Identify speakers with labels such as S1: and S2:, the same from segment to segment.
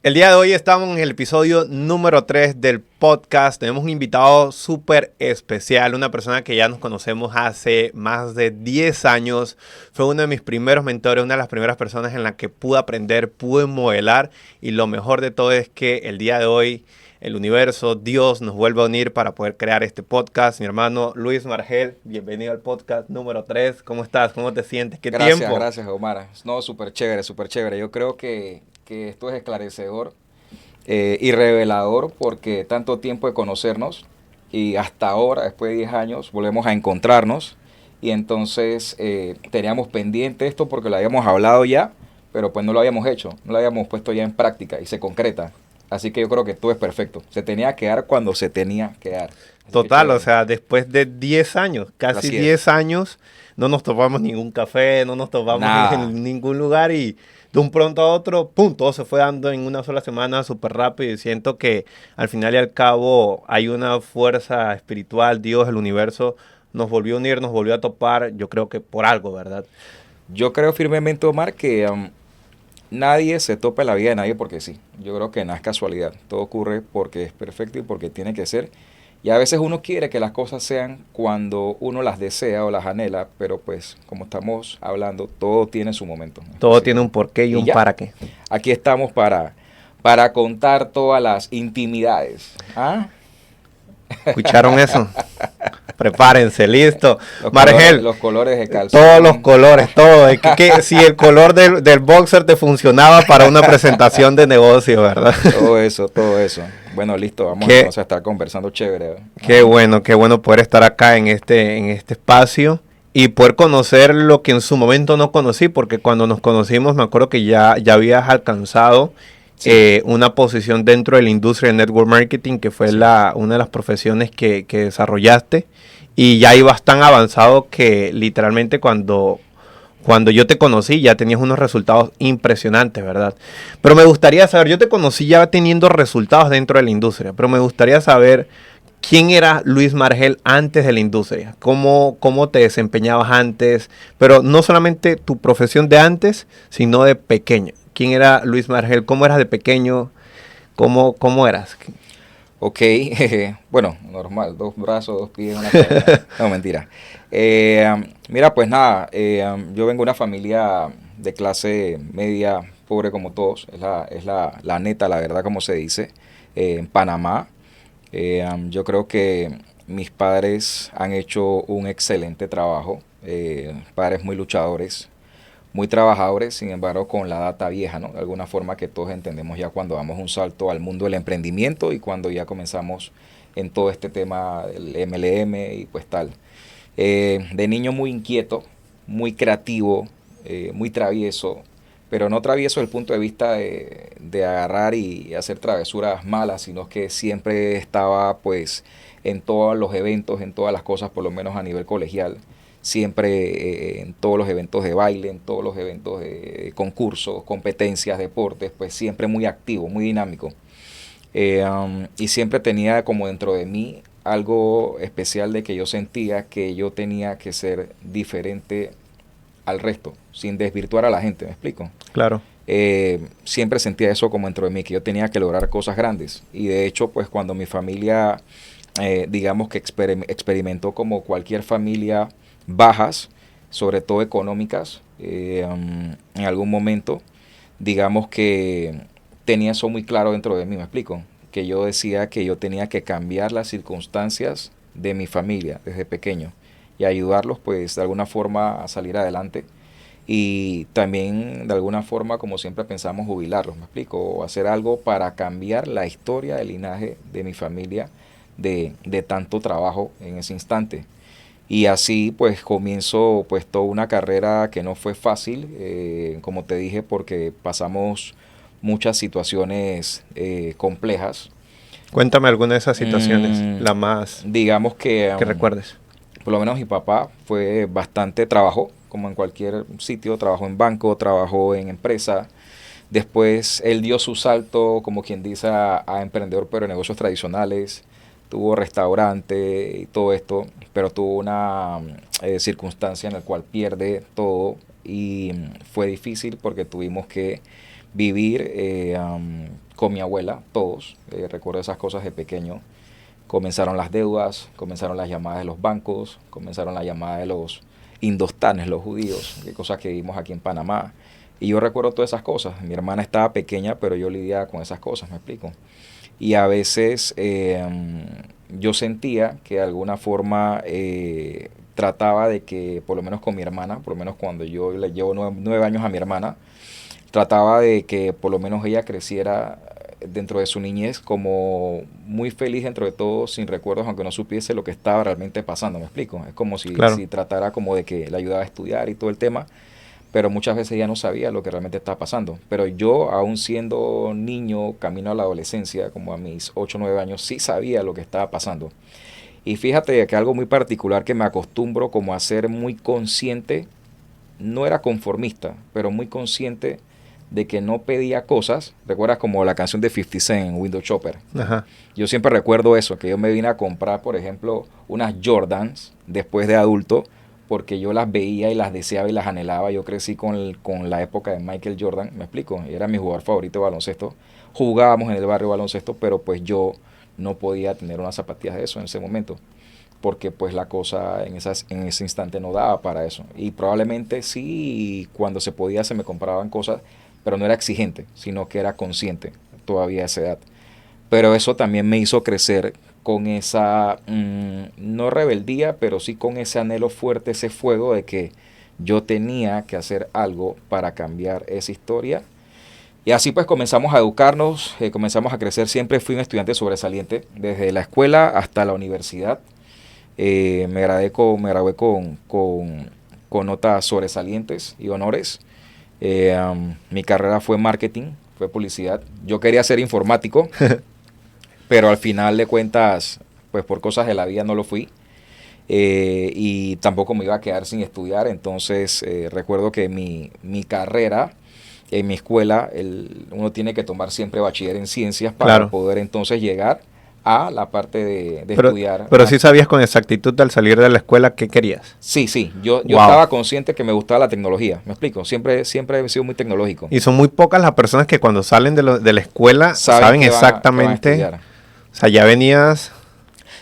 S1: El día de hoy estamos en el episodio número 3 del podcast. Tenemos un invitado súper especial, una persona que ya nos conocemos hace más de 10 años. Fue uno de mis primeros mentores, una de las primeras personas en la que pude aprender, pude modelar. Y lo mejor de todo es que el día de hoy el universo, Dios nos vuelve a unir para poder crear este podcast. Mi hermano Luis Margel, bienvenido al podcast número 3. ¿Cómo estás? ¿Cómo te sientes? ¿Qué tiempo?
S2: Gracias, Omar. No, súper chévere, súper chévere. Yo creo que esto es esclarecedor y revelador porque tanto tiempo de conocernos y hasta ahora, después de 10 años, volvemos a encontrarnos y entonces teníamos pendiente esto porque lo habíamos hablado ya, pero pues no lo habíamos hecho, no lo habíamos puesto ya en práctica y se concreta. Así que yo creo que todo es perfecto. Se tenía que dar cuando se tenía que dar. Así
S1: Total, o sea, después de 10 años, casi
S2: Así
S1: 10
S2: es.
S1: años, no nos tomamos ningún café, no nos tomamos
S2: Nada.
S1: en ningún lugar y de un pronto a otro, pum, todo se fue dando en una sola semana súper rápido y siento que al final y al cabo hay una fuerza espiritual, Dios, el universo, nos volvió a unir, nos volvió a topar, yo creo que por algo, ¿verdad?
S2: Yo creo firmemente, Omar, que nadie se topa en la vida de nadie porque sí. Yo creo que nada es casualidad. Todo ocurre porque es perfecto y porque tiene que ser. Y a veces uno quiere que las cosas sean cuando uno las desea o las anhela, pero pues como estamos hablando, todo tiene su momento
S1: Todo tiene
S2: específico.
S1: un porqué y
S2: Y
S1: un
S2: ya,
S1: para qué.
S2: aquí estamos para contar todas las intimidades. ¿Ah?
S1: ¿Escucharon eso? Prepárense, listo. Margel,
S2: Los colores de
S1: todos los
S2: calzón.
S1: colores, todo. Es que si el color del boxer te funcionaba para una presentación de negocio, ¿verdad?
S2: Todo eso, todo eso. Bueno, listo, vamos
S1: Qué,
S2: entonces a estar conversando chévere.
S1: qué bueno poder estar acá en este espacio y poder conocer lo que en su momento no conocí, porque cuando nos conocimos me acuerdo que ya habías alcanzado
S2: Sí,
S1: una posición dentro de la industria de network marketing, que fue
S2: sí.
S1: una de las profesiones que desarrollaste, y ya ibas tan avanzado que literalmente cuando yo te conocí ya tenías unos resultados impresionantes, ¿verdad? Pero me gustaría saber, yo te conocí ya teniendo resultados dentro de la industria, pero me gustaría saber quién era Luis Margel antes de la industria, cómo te desempeñabas antes, pero no solamente tu profesión de antes, sino de pequeño. ¿Quién era Luis Margel? ¿Cómo eras de pequeño? ¿Cómo eras?
S2: Ok, bueno, normal, 2 brazos, 2 pies, una cabeza. No, mentira. Mira, pues nada, yo vengo de una familia de clase media, pobre como todos, es la neta, la verdad, como se dice, en Panamá. Yo creo que mis padres han hecho un excelente trabajo, padres muy luchadores, muy trabajadores, sin embargo con la data vieja, ¿no? De alguna forma que todos entendemos ya cuando damos un salto al mundo del emprendimiento y cuando ya comenzamos en todo este tema del MLM y pues tal. De niño muy inquieto, muy creativo, muy travieso, pero no travieso desde el punto de vista de agarrar y hacer travesuras malas, sino que siempre estaba pues en todos los eventos, en todas las cosas, por lo menos a nivel colegial, siempre en todos los eventos de baile, en todos los eventos de concursos, competencias, deportes, pues siempre muy activo, muy dinámico. Y siempre tenía como dentro de mí algo especial de que yo sentía que yo tenía que ser diferente al resto, sin desvirtuar a la gente, ¿me explico?
S1: Claro.
S2: Siempre sentía eso como dentro de mí, que yo tenía que lograr cosas grandes. Y de hecho, pues cuando mi familia, digamos que experimentó como cualquier familia bajas, sobre todo económicas, en algún momento, digamos que tenía eso muy claro dentro de mí, ¿me explico? Que yo decía que yo tenía que cambiar las circunstancias de mi familia desde pequeño y ayudarlos pues de alguna forma a salir adelante y también de alguna forma como siempre pensamos jubilarlos, ¿me explico? O hacer algo para cambiar la historia del linaje de mi familia de tanto trabajo en ese instante. Y así pues comienzo pues toda una carrera que no fue fácil, como te dije, porque pasamos muchas situaciones complejas.
S1: Cuéntame alguna de esas situaciones,
S2: Mm,
S1: la más
S2: digamos
S1: que recuerdes.
S2: por lo menos mi papá fue bastante trabajo, como en cualquier sitio, trabajó en banco, trabajó en empresa. Después él dio su salto, como quien dice, a emprendedor, pero en negocios tradicionales. Tuvo restaurante y todo esto, pero tuvo una circunstancia en la cual pierde todo y fue difícil porque tuvimos que vivir con mi abuela, todos. Recuerdo esas cosas de pequeño. Comenzaron las deudas, comenzaron las llamadas de los bancos, comenzaron las llamadas de los indostanes, los judíos, que cosas que vimos aquí en Panamá. Y yo recuerdo todas esas cosas. Mi hermana estaba pequeña, pero yo lidiaba con esas cosas, me explico. Y a veces yo sentía que de alguna forma trataba de que, por lo menos con mi hermana, por lo menos cuando yo le llevo 9 años a mi hermana, trataba de que por lo menos ella creciera dentro de su niñez como muy feliz dentro de todo, sin recuerdos, aunque no supiese lo que estaba realmente pasando, ¿me explico? Es como si tratara como de que le ayudaba a estudiar y todo el tema, pero muchas veces ella no sabía lo que realmente estaba pasando. Pero yo, aún siendo niño, camino a la adolescencia, como a mis 8 o 9 años, sí sabía lo que estaba pasando. Y fíjate que algo muy particular que me acostumbro como a ser muy consciente, no era conformista, pero muy consciente de que no pedía cosas. ¿Recuerdas como la canción de 50 Cent, Window Shopper?
S1: Ajá.
S2: Yo siempre recuerdo eso, que yo me vine a comprar, por ejemplo, unas Jordans después de adulto, porque yo las veía y las deseaba y las anhelaba. Yo crecí con la época de Michael Jordan, ¿me explico? Era mi jugador favorito de baloncesto. Jugábamos en el barrio baloncesto, pero pues yo no podía tener unas zapatillas de eso en ese momento, porque pues la cosa en ese instante no daba para eso. Y probablemente sí, cuando se podía se me compraban cosas, pero no era exigente, sino que era consciente todavía a esa edad. Pero eso también me hizo crecer con esa, no rebeldía, pero sí con ese anhelo fuerte, ese fuego de que yo tenía que hacer algo para cambiar esa historia. Y así pues comenzamos a educarnos, comenzamos a crecer. Siempre fui un estudiante sobresaliente, desde la escuela hasta la universidad. Me gradué con notas sobresalientes y honores. Mi carrera fue marketing, fue publicidad. Yo quería ser informático, pero al final de cuentas, pues por cosas de la vida no lo fui. Y tampoco me iba a quedar sin estudiar. Entonces recuerdo que mi carrera en mi escuela, uno tiene que tomar siempre bachiller en ciencias para poder entonces llegar a la parte de estudiar.
S1: Pero sí sabías con exactitud al salir de la escuela qué querías.
S2: Sí. Yo estaba consciente que me gustaba la tecnología. ¿Me explico? Siempre he sido muy tecnológico.
S1: Y son muy pocas las personas que cuando salen de la escuela saben exactamente. O sea, ya venías.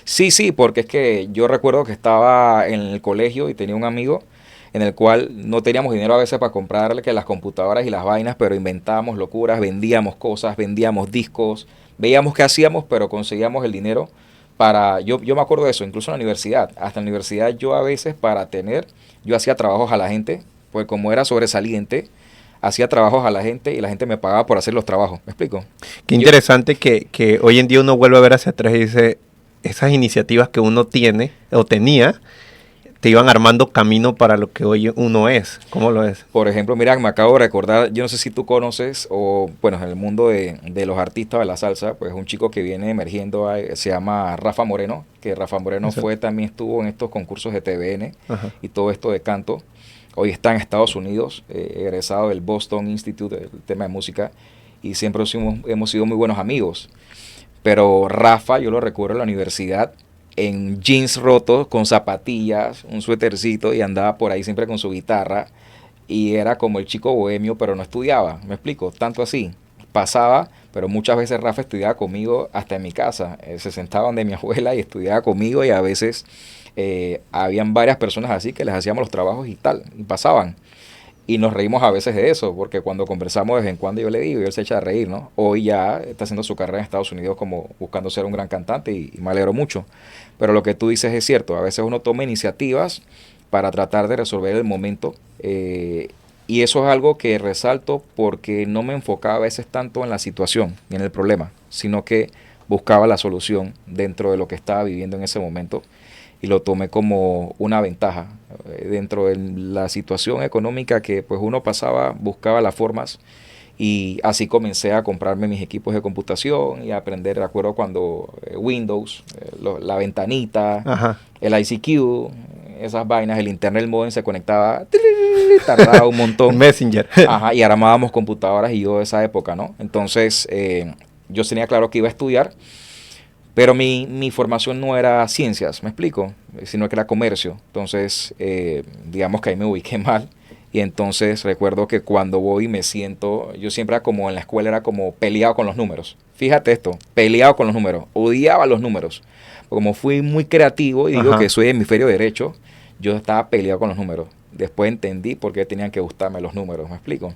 S2: Sí, porque es que yo recuerdo que estaba en el colegio y tenía un amigo en el cual no teníamos dinero a veces para comprarle que las computadoras y las vainas, pero inventábamos locuras, vendíamos cosas, vendíamos discos, veíamos qué hacíamos, pero conseguíamos el dinero para... Yo me acuerdo de eso, incluso en la universidad. Hasta en la universidad yo a veces yo hacía trabajos a la gente, pues como era sobresaliente, hacía trabajos a la gente y la gente me pagaba por hacer los trabajos. ¿Me explico?
S1: Qué interesante que hoy en día uno vuelve a ver hacia atrás y dice, esas iniciativas que uno tiene o tenía, te iban armando camino para lo que hoy uno es. ¿Cómo lo es?
S2: Por ejemplo, mira, me acabo de recordar, yo no sé si tú conoces, o bueno, en el mundo de los artistas de la salsa, pues un chico que viene emergiendo, se llama Rafa Moreno, que Rafa Moreno también estuvo en estos concursos de TVN. Ajá. Y todo esto de canto. Hoy está en Estados Unidos, egresado del Boston Institute, del tema de música, y siempre hemos sido muy buenos amigos. Pero Rafa, yo lo recuerdo en la universidad, en jeans rotos, con zapatillas, un suétercito, y andaba por ahí siempre con su guitarra, y era como el chico bohemio, pero no estudiaba, ¿me explico? Tanto así, pasaba, pero muchas veces Rafa estudiaba conmigo hasta en mi casa, se sentaba donde mi abuela y estudiaba conmigo, y a veces habían varias personas así que les hacíamos los trabajos y tal, y pasaban. Y nos reímos a veces de eso, porque cuando conversamos de vez en cuando yo le digo, y él se echa a reír, ¿no? Hoy ya está haciendo su carrera en Estados Unidos como buscando ser un gran cantante y me alegro mucho. Pero lo que tú dices es cierto, a veces uno toma iniciativas para tratar de resolver el momento, y eso es algo que resalto porque no me enfocaba a veces tanto en la situación ni en el problema, sino que buscaba la solución dentro de lo que estaba viviendo en ese momento. Y lo tomé como una ventaja dentro de la situación económica que pues uno pasaba, buscaba las formas, y así comencé a comprarme mis equipos de computación y a aprender. Recuerdo cuando Windows, la ventanita, ajá, el ICQ, esas vainas, el internet, el modem se conectaba, tardaba un montón.
S1: Messenger.
S2: Ajá, y armábamos computadoras, y yo de esa época, ¿no? Entonces yo tenía claro que iba a estudiar. Pero mi formación no era ciencias, ¿me explico? Sino que era comercio. Entonces, digamos que ahí me ubiqué mal. Y entonces recuerdo que cuando voy me siento, yo siempre era como en la escuela, era como peleado con los números. Fíjate esto, peleado con los números, odiaba los números. Como fui muy creativo y digo que
S1: Ajá.
S2: soy hemisferio derecho, yo estaba peleado con los números. Después entendí por qué tenían que gustarme los números, ¿me explico?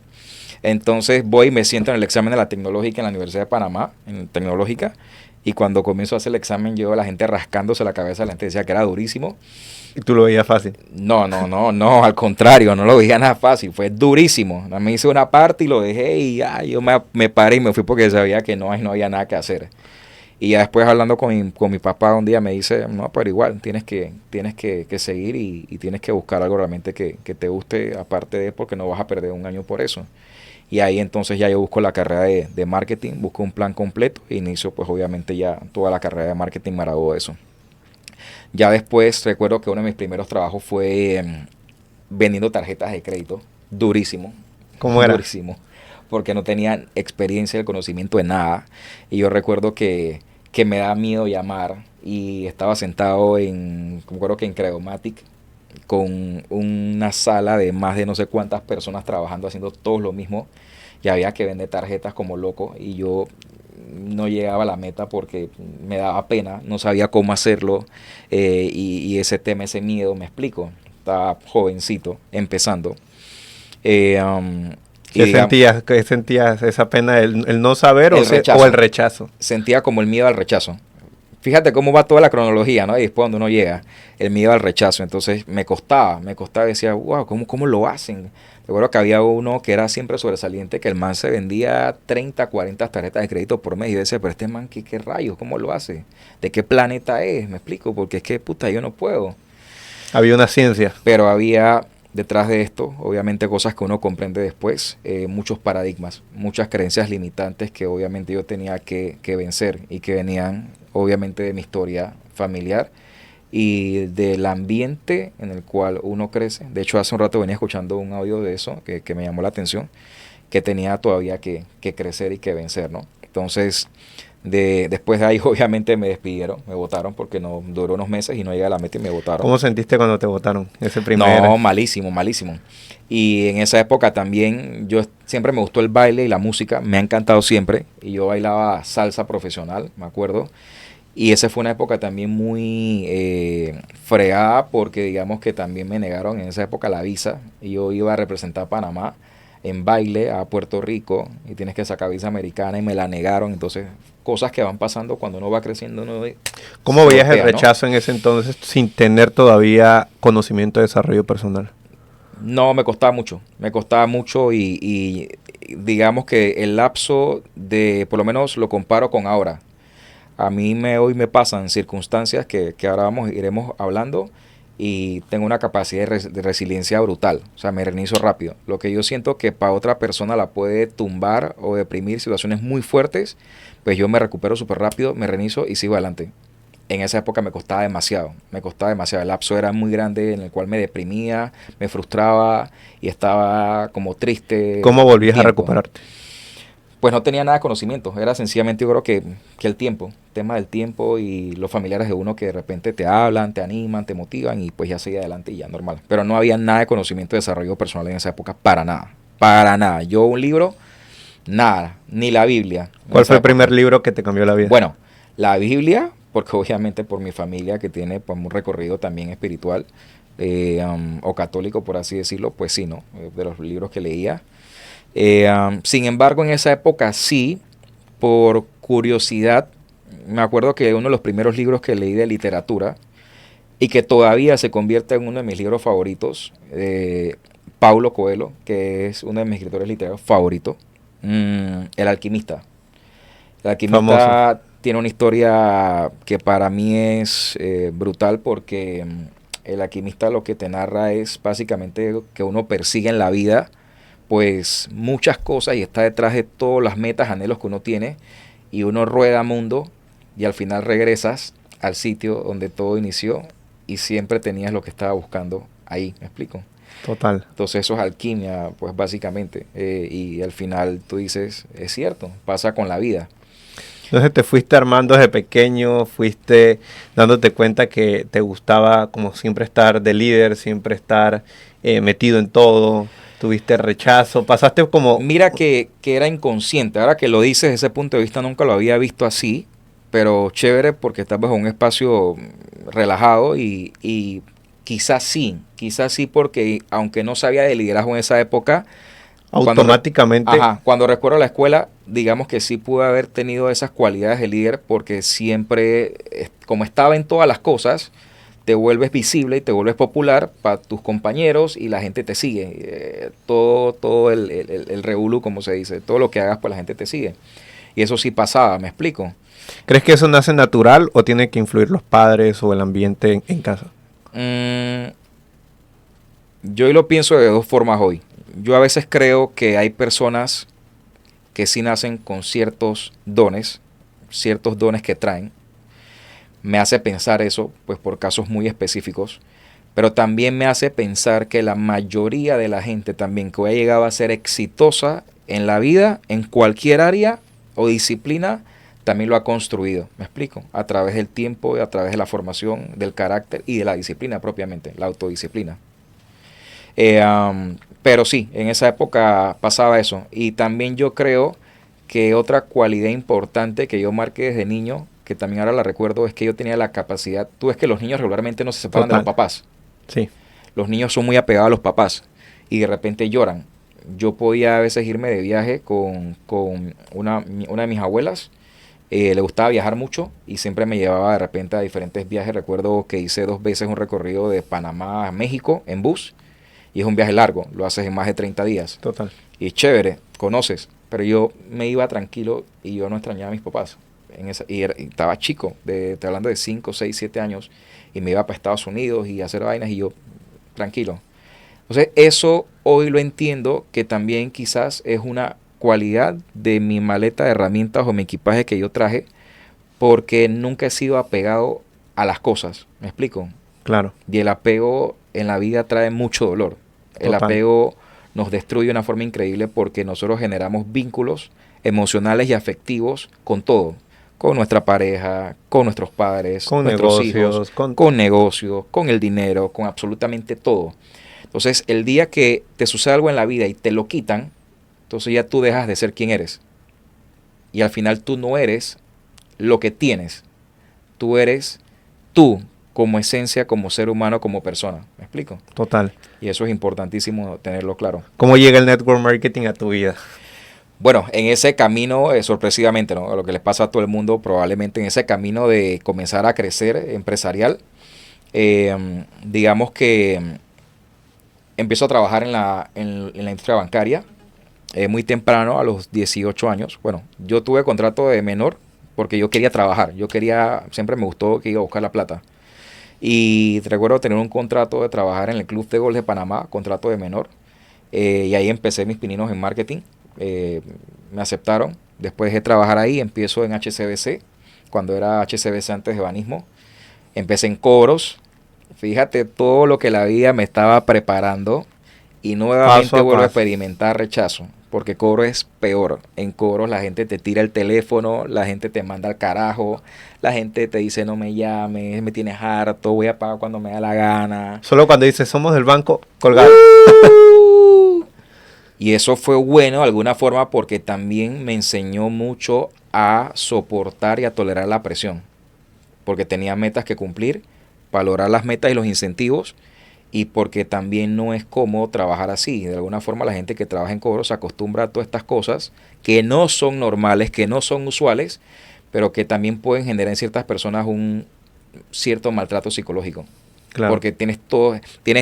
S2: Entonces voy y me siento en el examen de la tecnológica en la Universidad de Panamá, en tecnológica, y cuando comienzo a hacer el examen yo la gente rascándose la cabeza, la gente decía que era durísimo.
S1: Y tú lo veías fácil.
S2: No, al contrario, no lo veía nada fácil, fue durísimo. Me hice una parte y lo dejé y ya, yo me paré y me fui porque sabía que no había nada que hacer. Y ya después hablando con mi papá un día me dice, no, pero igual tienes que seguir y tienes que buscar algo realmente que te guste aparte de porque no vas a perder un año por eso. Y ahí entonces ya yo busco la carrera de marketing, busco un plan completo e inicio pues obviamente ya toda la carrera de marketing me graduó de eso. Ya después recuerdo que uno de mis primeros trabajos fue vendiendo tarjetas de crédito, durísimo,
S1: ¿Cómo era?
S2: durísimo, porque no tenía experiencia, el conocimiento de nada. Y yo recuerdo que me da miedo llamar y estaba sentado me acuerdo que en Credomatic, con una sala de más de no sé cuántas personas trabajando, haciendo todos lo mismo, y había que vender tarjetas como loco, y yo no llegaba a la meta porque me daba pena, no sabía cómo hacerlo, y ese tema, ese miedo, me explico, estaba jovencito, empezando. Eh, um, y digamos,
S1: Qué sentías esa pena, el no saber
S2: el
S1: o el
S2: rechazo,
S1: rechazo?
S2: sentía como el miedo al rechazo. Fíjate cómo va toda la cronología, ¿no? Y después cuando uno llega, el miedo al rechazo. Entonces me costaba, decía, wow, ¿cómo lo hacen? Recuerdo que había uno que era siempre sobresaliente, que el man se vendía 30, 40 tarjetas de crédito por mes. Y yo decía, pero este man, ¿qué rayos? ¿Cómo lo hace? ¿De qué planeta es? Me explico, porque es que, puta, yo no puedo.
S1: Había una ciencia.
S2: Pero había detrás de esto, obviamente, cosas que uno comprende después, muchos paradigmas, muchas creencias limitantes que obviamente yo tenía que vencer y que venían, obviamente, de mi historia familiar y del ambiente en el cual uno crece. De hecho, hace un rato venía escuchando un audio de eso que me llamó la atención, que tenía todavía que crecer y que vencer, ¿no? Entonces, después de ahí, obviamente, me despidieron, me votaron porque no duró unos meses y no llegué a la meta y me votaron.
S1: ¿Cómo sentiste cuando te votaron? Ese
S2: No,
S1: primer...
S2: malísimo, malísimo. Y en esa época también yo siempre me gustó el baile y la música, me ha encantado siempre. Y yo bailaba salsa profesional, me acuerdo. Y esa fue una época también muy fregada porque digamos que también me negaron en esa época la visa. Y yo iba a representar a Panamá en baile a Puerto Rico y tienes que sacar visa americana y me la negaron. Entonces, cosas que van pasando cuando uno va creciendo, uno
S1: ¿Cómo
S2: se
S1: veías el
S2: golpea, ¿no?
S1: rechazo en ese entonces sin tener todavía conocimiento de desarrollo personal?
S2: No, me costaba mucho y digamos que el lapso de, por lo menos lo comparo con ahora. A mí hoy me pasan circunstancias que ahora iremos hablando y tengo una capacidad de resiliencia brutal, o sea, me reinicio rápido. Lo que yo siento que para otra persona la puede tumbar o deprimir situaciones muy fuertes, pues yo me recupero súper rápido, me reinicio y sigo adelante. En esa época me costaba demasiado. El lapso era muy grande en el cual me deprimía, me frustraba y estaba como triste
S1: ¿Cómo
S2: un
S1: volvías a
S2: tiempo.
S1: recuperarte?
S2: Pues no tenía nada de conocimiento, era sencillamente yo creo que el tiempo, tema del tiempo y los familiares de uno que de repente te hablan, te animan, te motivan y pues ya sigue adelante y ya normal. Pero no había nada de conocimiento de desarrollo personal en esa época, para nada, para nada. Yo un libro, nada, ni la Biblia en
S1: ¿Cuál
S2: esa
S1: fue el primer
S2: época.
S1: libro que te cambió la vida?
S2: Bueno, la Biblia, porque obviamente por mi familia que tiene pues, un recorrido también espiritual o católico, por así decirlo, pues sí, ¿no? De los libros que leía. Sin embargo, en esa época sí, por curiosidad, me acuerdo que uno de los primeros libros que leí de literatura y que todavía se convierte en uno de mis libros favoritos, Paulo Coelho, que es uno de mis escritores literarios favoritos, El Alquimista. El
S1: Famoso.
S2: Alquimista tiene una historia que para mí es brutal porque el alquimista lo que te narra es básicamente que uno persigue en la vida pues muchas cosas y está detrás de todas las metas, anhelos que uno tiene y uno rueda mundo y al final regresas al sitio donde todo inició y siempre tenías lo que estaba buscando ahí, ¿me explico?
S1: Total.
S2: Entonces eso es alquimia, pues básicamente, y al final tú dices, es cierto, pasa con la vida.
S1: Entonces te fuiste armando desde pequeño, fuiste dándote cuenta que te gustaba como siempre estar de líder, siempre estar metido en todo. tuviste rechazo, pasaste como...
S2: Mira que era inconsciente. Ahora que lo dices, desde ese punto de vista nunca lo había visto así, pero chévere porque estás bajo un espacio relajado y quizás sí porque aunque no sabía de liderazgo en esa época,
S1: automáticamente...
S2: cuando recuerdo la escuela, digamos que sí pude haber tenido esas cualidades de líder porque siempre, como estaba en todas las cosas, te vuelves visible y te vuelves popular para tus compañeros y la gente te sigue. Todo el revolú, como se dice, todo lo que hagas, pues la gente te sigue. Y eso sí pasaba, ¿me explico?
S1: ¿Crees que eso nace natural o tiene que influir los padres o el ambiente en casa?
S2: Yo lo pienso de dos formas hoy. Yo a veces creo que hay personas que sí nacen con ciertos dones que traen. Me hace pensar eso, pues por casos muy específicos, pero también me hace pensar que la mayoría de la gente también que ha llegado a ser exitosa en la vida, en cualquier área o disciplina, también lo ha construido, ¿me explico? A través del tiempo, a través de la formación, del carácter y de la disciplina propiamente, la autodisciplina. Pero sí, en esa época pasaba eso. Y también yo creo que otra cualidad importante que yo marqué desde niño, que también ahora la recuerdo, es que yo tenía la capacidad. Tú ves que los niños regularmente no se separan de los papás.
S1: Sí.
S2: Los niños son muy apegados a los papás y de repente lloran. Yo podía a veces irme de viaje con una de mis abuelas. Le gustaba viajar mucho y siempre me llevaba de repente a diferentes viajes. Recuerdo que hice 2 veces un recorrido de Panamá a México en bus y es un viaje largo, lo haces en más de 30 días.
S1: Total.
S2: Y es chévere, conoces, pero yo me iba tranquilo y yo no extrañaba a mis papás. Y estaba chico, estoy hablando de 5, 6, 7 años, y me iba para Estados Unidos y a hacer vainas y yo tranquilo. Entonces eso hoy lo entiendo que también quizás es una cualidad de mi maleta de herramientas o mi equipaje que yo traje, porque nunca he sido apegado a las cosas, ¿me explico?
S1: Claro.
S2: Y el apego en la vida trae mucho dolor. El apego nos destruye de una forma increíble porque nosotros generamos vínculos emocionales y afectivos con todo. Con nuestra pareja, con nuestros padres,
S1: con
S2: nuestros
S1: negocios,
S2: hijos, con negocios, con el dinero, con absolutamente todo. Entonces, el día que te sucede algo en la vida y te lo quitan, entonces ya tú dejas de ser quien eres. Y al final tú no eres lo que tienes. Tú eres tú como esencia, como ser humano, como persona. ¿Me explico?
S1: Total.
S2: Y eso es importantísimo tenerlo claro.
S1: ¿Cómo llega el network marketing a tu vida?
S2: Bueno, en ese camino, sorpresivamente, ¿no? Lo que les pasa a todo el mundo, probablemente en ese camino de comenzar a crecer empresarial, digamos que empiezo a trabajar en la industria bancaria muy temprano, a los 18 años. Bueno, yo tuve contrato de menor porque yo quería trabajar. Siempre me gustó que iba a buscar la plata. Y recuerdo tener un contrato de trabajar en el Club de Golf de Panamá, contrato de menor. Y ahí empecé mis pininos en marketing. Me aceptaron. Después de trabajar ahí, empiezo en HCBC, cuando era HCBC antes de Banismo. Empecé en cobros. Fíjate todo lo que la vida me estaba preparando y nuevamente vuelvo a experimentar rechazo, porque cobro es peor. En cobros la gente te tira el teléfono, la gente te manda al carajo, la gente te dice no me llames, me tienes harto, voy a pagar cuando me da la gana.
S1: Solo cuando dices somos del banco, colgado.
S2: Y eso fue bueno de alguna forma porque también me enseñó mucho a soportar y a tolerar la presión, porque tenía metas que cumplir para lograr las metas y los incentivos, y porque también no es cómodo trabajar así. De alguna forma la gente que trabaja en cobro se acostumbra a todas estas cosas que no son normales, que no son usuales, pero que también pueden generar en ciertas personas un cierto maltrato psicológico. Claro. Porque tienes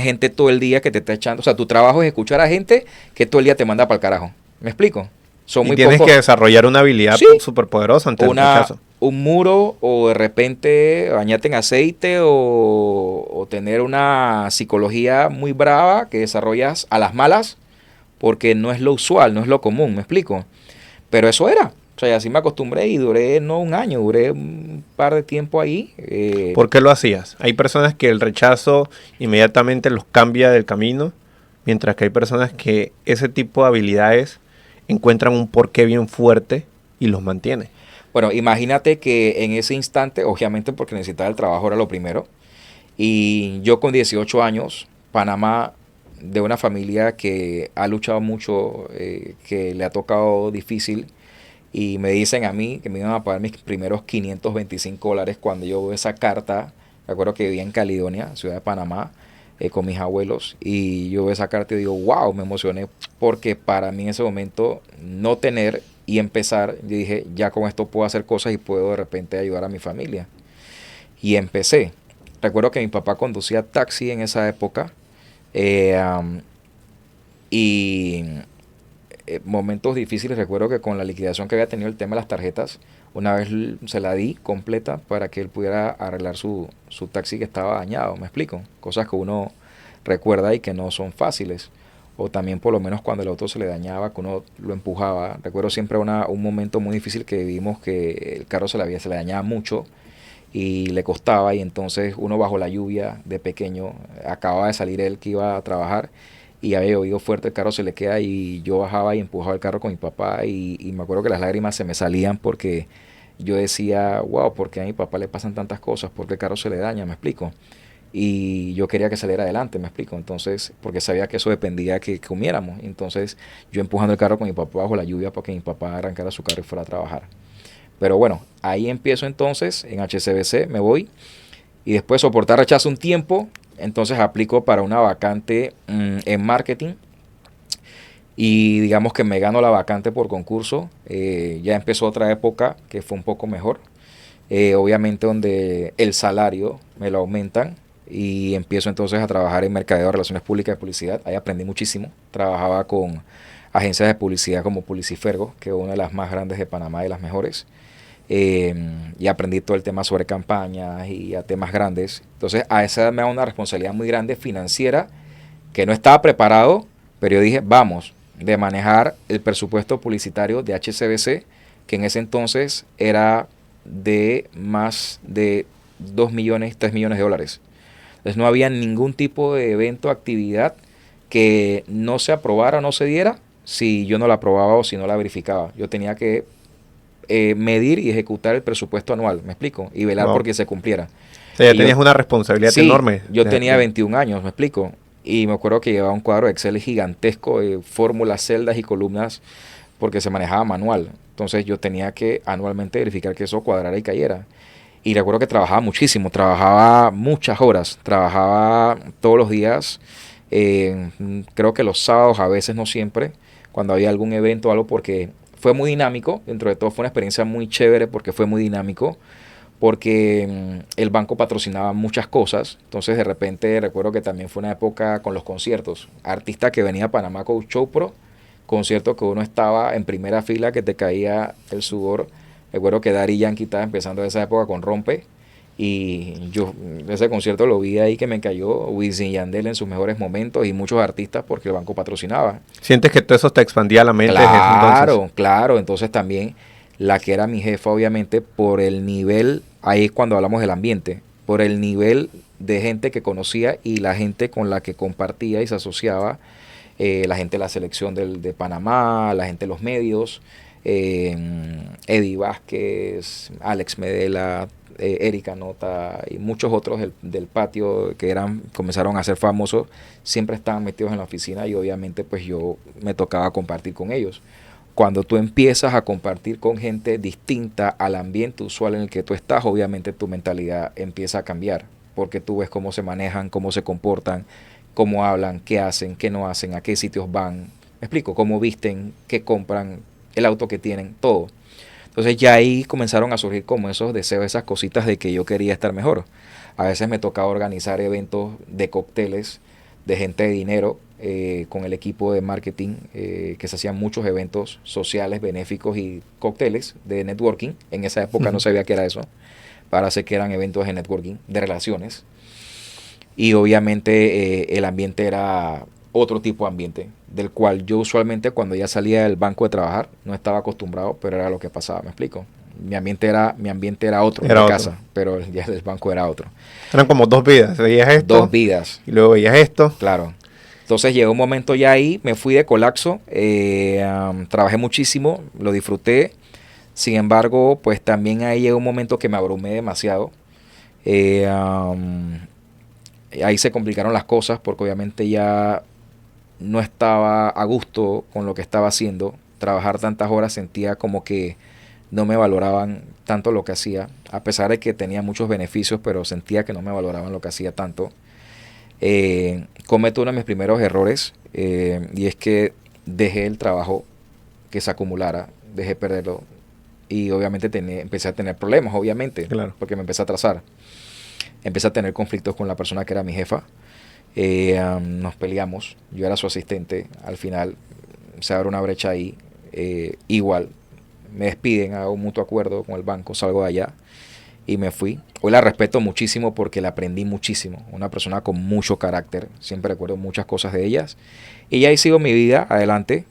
S2: gente todo el día que te está echando. O sea, tu trabajo es escuchar a gente que todo el día te manda para el carajo. ¿Me explico?
S1: Y tienes que desarrollar una habilidad súper poderosa ante el rechazo.
S2: Un muro, o de repente bañarte en aceite, o tener una psicología muy brava que desarrollas a las malas, porque no es lo usual, no es lo común, ¿me explico? Pero eso era. O sea, así me acostumbré y duré no un año, duré un par de tiempo ahí.
S1: ¿Por qué lo hacías? Hay personas que el rechazo inmediatamente los cambia del camino, mientras que hay personas que ese tipo de habilidades encuentran un porqué bien fuerte y los mantiene.
S2: Bueno, imagínate que en ese instante, obviamente porque necesitaba el trabajo era lo primero, y yo con 18 años, Panamá de una familia que ha luchado mucho, que le ha tocado difícil, y me dicen a mí que me iban a pagar mis primeros $525 cuando yo veo esa carta. Me acuerdo que vivía en Caledonia, ciudad de Panamá, con mis abuelos, y yo veo esa carta y digo, wow, me emocioné, porque para mí en ese momento no tener y empezar, yo dije, ya con esto puedo hacer cosas y puedo de repente ayudar a mi familia. Y empecé. Recuerdo que mi papá conducía taxi en esa época, y momentos difíciles. Recuerdo que con la liquidación que había tenido el tema de las tarjetas, una vez se la di completa para que él pudiera arreglar su taxi que estaba dañado, me explico, cosas que uno recuerda y que no son fáciles. O también por lo menos cuando el auto se le dañaba, que uno lo empujaba. Recuerdo siempre un momento muy difícil que vivimos, que el carro se le dañaba mucho y le costaba, y entonces uno bajo la lluvia de pequeño, acababa de salir él que iba a trabajar y había oído fuerte, el carro se le queda, y yo bajaba y empujaba el carro con mi papá, y me acuerdo que las lágrimas se me salían porque yo decía, wow, ¿por qué a mi papá le pasan tantas cosas? ¿Por qué el carro se le daña? Me explico. Y yo quería que saliera adelante, me explico. Entonces, porque sabía que eso dependía de que comiéramos. Entonces, yo empujando el carro con mi papá bajo la lluvia para que mi papá arrancara su carro y fuera a trabajar. Pero bueno, ahí empiezo entonces, en HCBC me voy, y después de soportar rechazo un tiempo, entonces aplico para una vacante en marketing, y digamos que me gano la vacante por concurso. Ya empezó otra época que fue un poco mejor, obviamente donde el salario me lo aumentan, y empiezo entonces a trabajar en mercadeo, relaciones públicas y publicidad. Ahí aprendí muchísimo. Trabajaba con agencias de publicidad como Publicifergo, que es una de las más grandes de Panamá y de las mejores. Y aprendí todo el tema sobre campañas y a temas grandes. Entonces a esa edad me da una responsabilidad muy grande financiera, que no estaba preparado, pero yo dije, vamos, de manejar el presupuesto publicitario de HCBC, que en ese entonces era de más de 2 millones, 3 millones de dólares. Entonces no había ningún tipo de evento, actividad que no se aprobara o no se diera si yo no la aprobaba o si no la verificaba. Yo tenía que medir y ejecutar el presupuesto anual, ¿me explico? Y velar
S1: Wow.
S2: porque se cumpliera.
S1: O sea, ya
S2: Y
S1: tenías una responsabilidad
S2: sí,
S1: enorme.
S2: yo
S1: desde
S2: tenía
S1: pequeño.
S2: 21 años, ¿me explico? Y me acuerdo que llevaba un cuadro de Excel gigantesco de fórmulas, celdas y columnas, porque se manejaba manual. Entonces yo tenía que anualmente verificar que eso cuadrara y cayera. Y recuerdo que trabajaba muchísimo, trabajaba muchas horas, trabajaba todos los días, creo que los sábados, a veces no siempre, cuando había algún evento o algo, porque fue muy dinámico. Dentro de todo fue una experiencia muy chévere porque fue muy dinámico, porque el banco patrocinaba muchas cosas. Entonces de repente recuerdo que también fue una época con los conciertos, artista que venía a Panamá con Show Pro, concierto que uno estaba en primera fila, que te caía el sudor. Recuerdo que Daddy Yankee estaba empezando esa época con Rompe, y yo ese concierto lo vi ahí, que me cayó. Wisin y Yandel en sus mejores momentos, y muchos artistas, porque el banco patrocinaba.
S1: ¿Sientes que todo eso te expandía la mente desde ese entonces?
S2: Claro, claro. Entonces también la que era mi jefa, obviamente, por el nivel, ahí es cuando hablamos del ambiente, por el nivel de gente que conocía y la gente con la que compartía y se asociaba, la gente de la selección de Panamá, la gente de los medios, Eddie Vázquez, Alex Medela, Erika Nota y muchos otros del patio que comenzaron a ser famosos, siempre estaban metidos en la oficina, y obviamente pues yo me tocaba compartir con ellos. Cuando tú empiezas a compartir con gente distinta al ambiente usual en el que tú estás, obviamente tu mentalidad empieza a cambiar, porque tú ves cómo se manejan, cómo se comportan, cómo hablan, qué hacen, qué no hacen, a qué sitios van. Me explico, cómo visten, qué compran, el auto que tienen, todo. Entonces ya ahí comenzaron a surgir como esos deseos, esas cositas de que yo quería estar mejor. A veces me tocaba organizar eventos de cócteles de gente de dinero, con el equipo de marketing, que se hacían muchos eventos sociales, benéficos y cócteles de networking. En esa época no sabía qué era eso. Para hacer que eran eventos de networking, de relaciones. Y obviamente el ambiente era otro tipo de ambiente, del cual yo usualmente cuando ya salía del banco de trabajar no estaba acostumbrado, pero era lo que pasaba, ¿me explico? Mi ambiente era otro,
S1: Era
S2: de
S1: otro.
S2: casa, pero ya el banco era otro.
S1: Eran como dos vidas. Veías esto
S2: Dos vidas,
S1: y luego veías esto.
S2: claro. Entonces llegó un momento ya ahí, me fui de colapso, trabajé muchísimo, lo disfruté. Sin embargo, pues también ahí llegó un momento que me abrumé demasiado. Ahí se complicaron las cosas, porque obviamente ya no estaba a gusto con lo que estaba haciendo. Trabajar tantas horas sentía como que no me valoraban tanto lo que hacía, a pesar de que tenía muchos beneficios, pero sentía que no me valoraban lo que hacía tanto. Cometo uno de mis primeros errores, y es que dejé el trabajo que se acumulara, dejé perderlo y obviamente empecé a tener problemas, obviamente,
S1: Claro.
S2: porque me empecé a atrasar. Empecé a tener conflictos con la persona que era mi jefa. Nos peleamos, yo era su asistente, al final se abre una brecha ahí. Igual me despiden, hago un mutuo acuerdo con el banco, salgo de allá y me fui. Hoy la respeto muchísimo porque la aprendí muchísimo, una persona con mucho carácter, siempre recuerdo muchas cosas de ellas y ahí sigo mi vida adelante.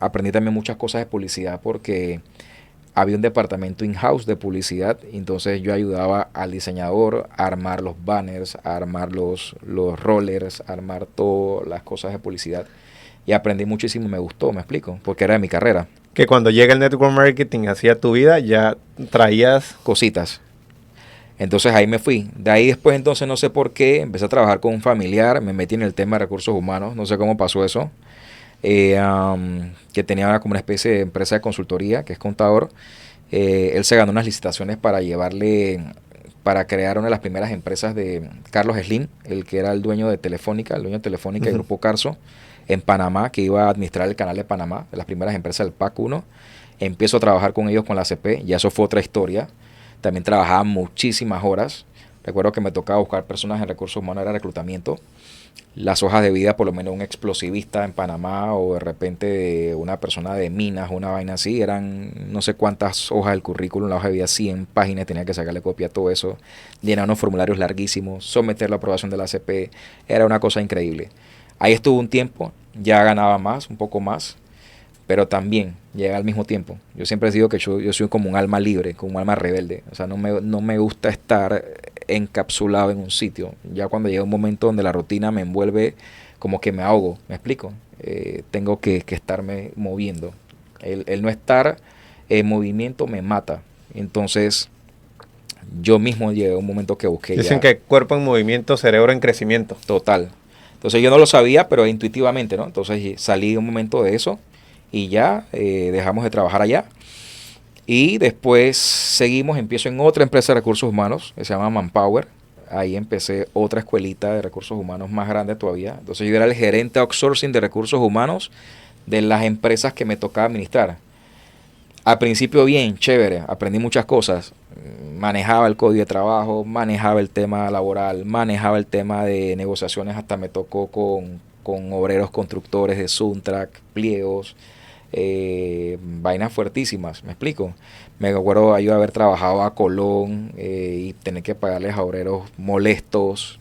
S2: Aprendí también muchas cosas de publicidad porque había un departamento in-house de publicidad, entonces yo ayudaba al diseñador a armar los banners, a armar los rollers, a armar todas las cosas de publicidad. Y aprendí muchísimo, me gustó, me explico, porque era de mi carrera.
S1: Que cuando llega el network marketing hacia tu vida, ya traías...
S2: Cositas. Entonces ahí me fui. De ahí después entonces no sé por qué, empecé a trabajar con un familiar, me metí en el tema de recursos humanos, no sé cómo pasó eso. Que tenía como una especie de empresa de consultoría, que es contador. Él se ganó unas licitaciones para crear una de las primeras empresas de Carlos Slim, el que era el dueño de Telefónica, y Grupo Carso, en Panamá, que iba a administrar el canal de Panamá, de las primeras empresas del PAC 1. Empiezo a trabajar con ellos con la ACP, ya eso fue otra historia. También trabajaba muchísimas horas. Recuerdo que me tocaba buscar personas en recursos humanos, era reclutamiento. Las hojas de vida, por lo menos un explosivista en Panamá o de repente una persona de minas, una vaina así, eran no sé cuántas hojas del currículum, la hoja de vida 100 páginas, tenía que sacarle copia a todo eso, llenar unos formularios larguísimos, someter la aprobación de la ACP, era una cosa increíble. Ahí estuve un tiempo, ya ganaba más, un poco más, pero también llega al mismo tiempo. Yo siempre digo que yo soy como un alma libre, como un alma rebelde. O sea, no me gusta estar encapsulado en un sitio. Ya cuando llega un momento donde la rutina me envuelve, como que me ahogo, ¿me explico? Tengo que estarme moviendo. El no estar en movimiento me mata. Entonces, yo mismo llegué a un momento que busqué
S1: Dicen
S2: ya.
S1: que cuerpo en movimiento, cerebro en crecimiento.
S2: Total. Entonces yo no lo sabía, pero intuitivamente, ¿no? Entonces salí un momento de eso y ya dejamos de trabajar allá. Y después empiezo en otra empresa de recursos humanos que se llama Manpower. Ahí empecé otra escuelita de recursos humanos más grande todavía. Entonces yo era el gerente outsourcing de recursos humanos de las empresas que me tocaba administrar. Al principio bien, chévere, aprendí muchas cosas. Manejaba el código de trabajo, manejaba el tema laboral, manejaba el tema de negociaciones, hasta me tocó con obreros constructores de Suntrack, pliegos, vainas fuertísimas, ¿me explico? Me acuerdo yo haber trabajado a Colón y tener que pagarles a obreros molestos,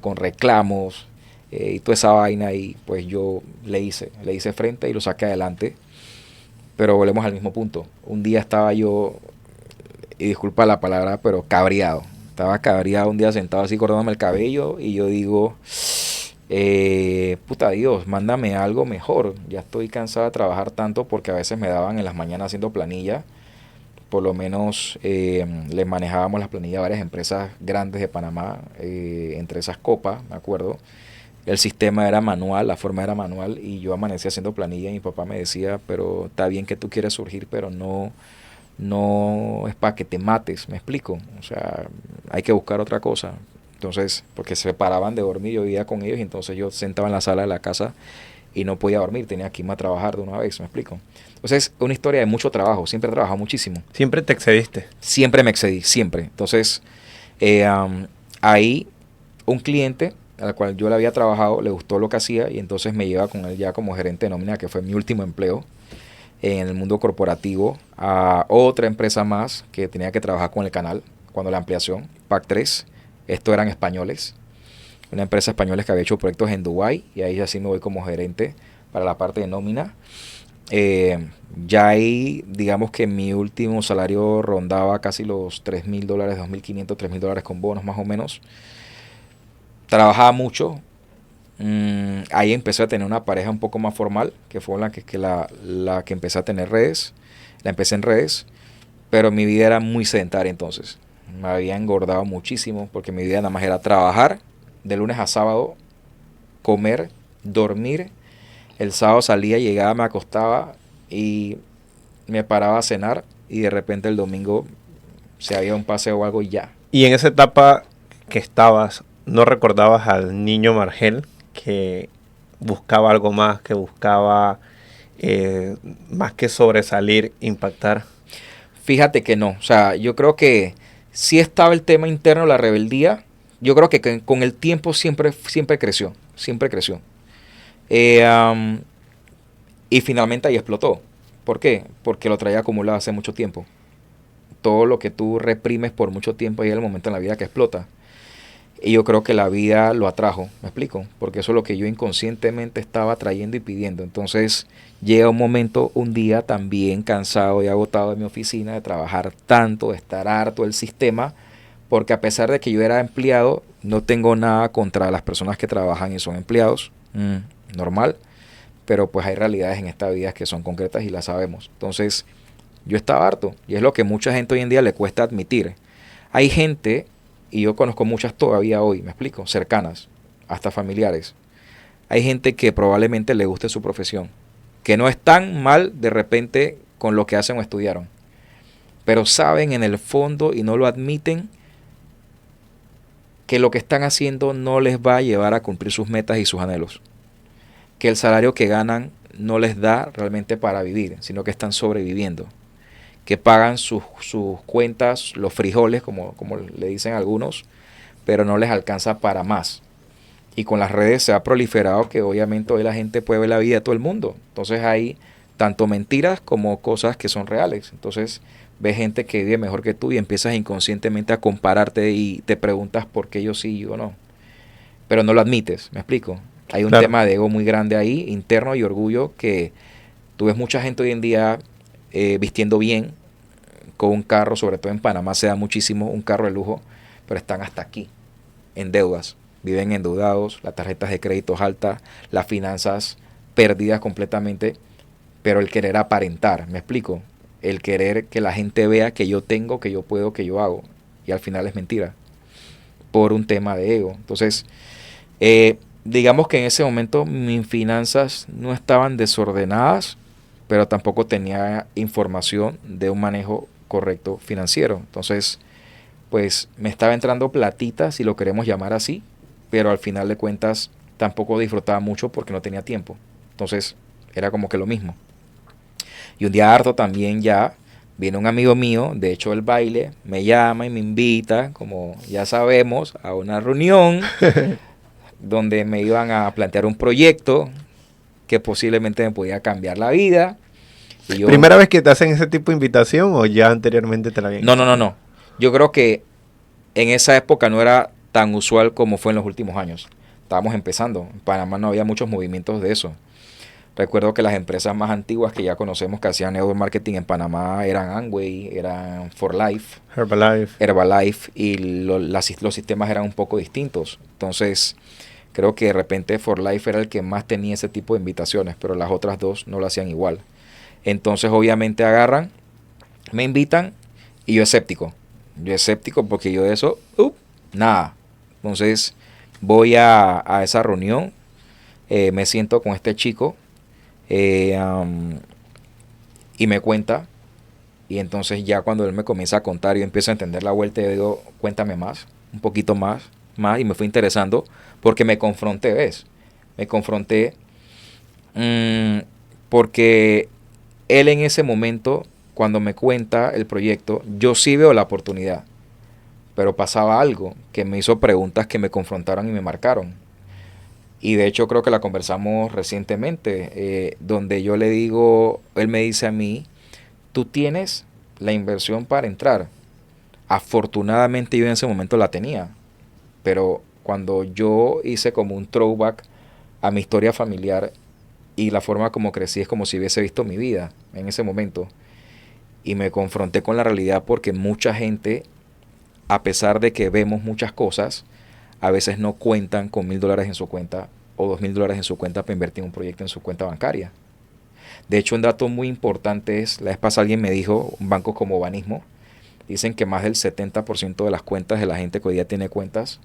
S2: con reclamos, y toda esa vaina, y pues yo le hice frente y lo saqué adelante. Pero volvemos al mismo punto. Un día estaba yo, y disculpa la palabra, pero cabreado. Estaba cabreado un día sentado así cortándome el cabello y yo digo, puta Dios, mándame algo mejor. Ya estoy cansado de trabajar tanto porque a veces me daban en las mañanas haciendo planilla. Por lo menos les manejábamos las planillas a varias empresas grandes de Panamá, entre esas copas, me acuerdo. El sistema era manual, la forma era manual y yo amanecí haciendo planilla y mi papá me decía, pero está bien que tú quieres surgir, pero no es para que te mates, me explico. O sea, hay que buscar otra cosa. Entonces, porque se paraban de dormir, yo vivía con ellos y entonces yo sentaba en la sala de la casa y no podía dormir, tenía que irme a trabajar de una vez, me explico. Entonces, es una historia de mucho trabajo, siempre he trabajado muchísimo.
S1: Siempre te excediste.
S2: Siempre me excedí, siempre. Entonces, ahí un cliente al cual yo le había trabajado, le gustó lo que hacía y entonces me lleva con él ya como gerente de nómina, que fue mi último empleo en el mundo corporativo, a otra empresa más que tenía que trabajar con el canal, cuando la ampliación, PAC 3, estos eran españoles, una empresa española que había hecho proyectos en Dubái y ahí así me voy como gerente para la parte de nómina. Ya ahí, digamos que mi último salario rondaba casi los $3,000, $2,500, $3,000 con bonos más o menos. Trabajaba mucho. Ahí empecé a tener una pareja un poco más formal, que fue la que empecé a tener redes. La empecé en redes, pero mi vida era muy sedentaria entonces. Me había engordado muchísimo porque mi vida nada más era trabajar de lunes a sábado, comer dormir. El sábado salía, llegaba, me acostaba y me paraba a cenar y de repente el domingo se había un paseo o algo y ya.
S1: Y en esa etapa que estabas, ¿no recordabas al niño Margel que buscaba algo más, que buscaba más que sobresalir, impactar?
S2: Fíjate que no, o sea, yo creo que sí estaba el tema interno, la rebeldía. Yo creo que con el tiempo siempre creció, siempre creció. Eh, am, y finalmente ahí explotó. ¿Por qué? Porque lo traía acumulado hace mucho tiempo. Todo lo que tú reprimes por mucho tiempo, ahí es el momento en la vida que explota. Y yo creo que la vida lo atrajo, ¿me explico? Porque eso es lo que yo inconscientemente estaba trayendo y pidiendo. Entonces llega un momento, un día también cansado y agotado de mi oficina, de trabajar tanto, de estar harto del sistema, porque a pesar de que yo era empleado, no tengo nada contra las personas que trabajan y son empleados, normal, pero pues hay realidades en esta vida que son concretas y las sabemos. Entonces yo estaba harto y es lo que mucha gente hoy en día le cuesta admitir. Hay gente, y yo conozco muchas todavía hoy, me explico, cercanas, hasta familiares. Hay gente que probablemente le guste su profesión, que no es tan mal de repente con lo que hacen o estudiaron, pero saben en el fondo y no lo admiten que lo que están haciendo no les va a llevar a cumplir sus metas y sus anhelos, que el salario que ganan no les da realmente para vivir, sino que están sobreviviendo, que pagan sus cuentas, los frijoles, como le dicen algunos, pero no les alcanza para más. Y con las redes se ha proliferado que obviamente hoy la gente puede ver la vida de todo el mundo. Entonces hay tanto mentiras como cosas que son reales. Entonces ves gente que vive mejor que tú y empiezas inconscientemente a compararte y te preguntas por qué yo sí y yo no. Pero no lo admites, ¿me explico? Hay un
S1: Claro.
S2: tema de ego muy grande ahí, interno y orgullo, que tú ves mucha gente hoy en día vistiendo bien, con un carro, sobre todo en Panamá se da muchísimo un carro de lujo, pero están hasta aquí, en deudas, viven endeudados, las tarjetas de crédito altas, las finanzas perdidas completamente, pero el querer aparentar, ¿me explico? El querer que la gente vea que yo tengo, que yo puedo, que yo hago, y al final es mentira, por un tema de ego. Entonces, digamos que en ese momento mis finanzas no estaban desordenadas, pero tampoco tenía información de un manejo correcto financiero. Entonces, pues me estaba entrando platita, si lo queremos llamar así, pero al final de cuentas tampoco disfrutaba mucho porque no tenía tiempo. Entonces, era como que lo mismo. Y un día harto también ya viene un amigo mío, de hecho el baile, me llama y me invita, como ya sabemos, a una reunión donde me iban a plantear un proyecto que posiblemente me podía cambiar la vida. Y yo,
S1: ¿Primera vez que te hacen ese tipo de invitación o ya anteriormente te la habían
S2: no,
S1: hecho?
S2: no, no, no. Yo creo que en esa época no era tan usual como fue en los últimos años. Estábamos empezando. En Panamá no había muchos movimientos de eso. Recuerdo que las empresas más antiguas que ya conocemos que hacían network marketing en Panamá eran Amway, eran For Life,
S1: Herbalife.
S2: Herbalife y los sistemas eran un poco distintos. Entonces, creo que de repente For Life era el que más tenía ese tipo de invitaciones, pero las otras dos no lo hacían igual. Entonces, obviamente agarran, me invitan y yo escéptico. Yo escéptico porque yo de eso, nada. Entonces, voy a esa reunión, me siento con este chico y me cuenta. Y entonces ya cuando él me comienza a contar, yo empiezo a entender la vuelta y digo, cuéntame más, un poquito más, y me fue interesando porque me confronté, ¿ves? Me confronté porque él en ese momento, cuando me cuenta el proyecto, yo sí veo la oportunidad, pero pasaba algo que me hizo preguntas que me confrontaron y me marcaron. Y de hecho creo que la conversamos recientemente, donde yo le digo, él me dice a mí, tú tienes la inversión para entrar. Afortunadamente yo en ese momento la tenía, pero cuando yo hice como un throwback a mi historia familiar y la forma como crecí es como si hubiese visto mi vida en ese momento y me confronté con la realidad porque mucha gente, a pesar de que vemos muchas cosas, a veces no cuentan con $1,000 en su cuenta o $2,000 en su cuenta para invertir en un proyecto en su cuenta bancaria. De hecho, un dato muy importante es, la vez pasada alguien me dijo, un banco como Banismo, dicen que más del 70% de las cuentas de la gente que hoy día tiene cuentas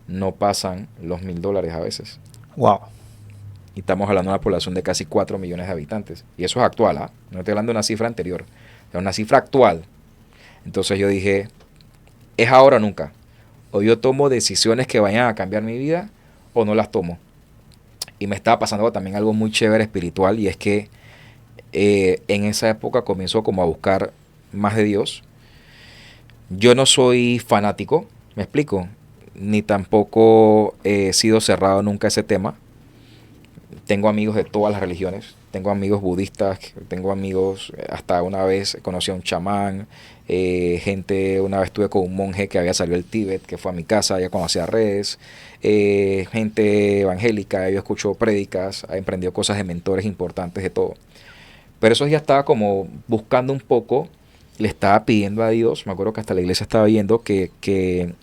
S2: no pasan los $1,000 a veces.
S1: Wow.
S2: y estamos hablando de una población de casi 4 millones de habitantes. Y eso es actual, ¿ah? No estoy hablando de una cifra anterior, es una cifra actual. Entonces yo dije, es ahora o nunca. O yo tomo decisiones que vayan a cambiar mi vida o no las tomo. Y me estaba pasando también algo muy chévere espiritual, y es que en esa época comenzó como a buscar más de Dios. Yo no soy fanático, me explico, ni tampoco he sido cerrado nunca a ese tema. Tengo amigos de todas las religiones, tengo amigos budistas, tengo amigos, hasta una vez conocí a un chamán, una vez estuve con un monje que había salido del Tíbet, que fue a mi casa, ya conocía redes, gente evangélica, yo escucho prédicas, he emprendido cosas de mentores importantes, de todo. Pero eso ya estaba como buscando un poco, le estaba pidiendo a Dios, me acuerdo que hasta la iglesia estaba viendo que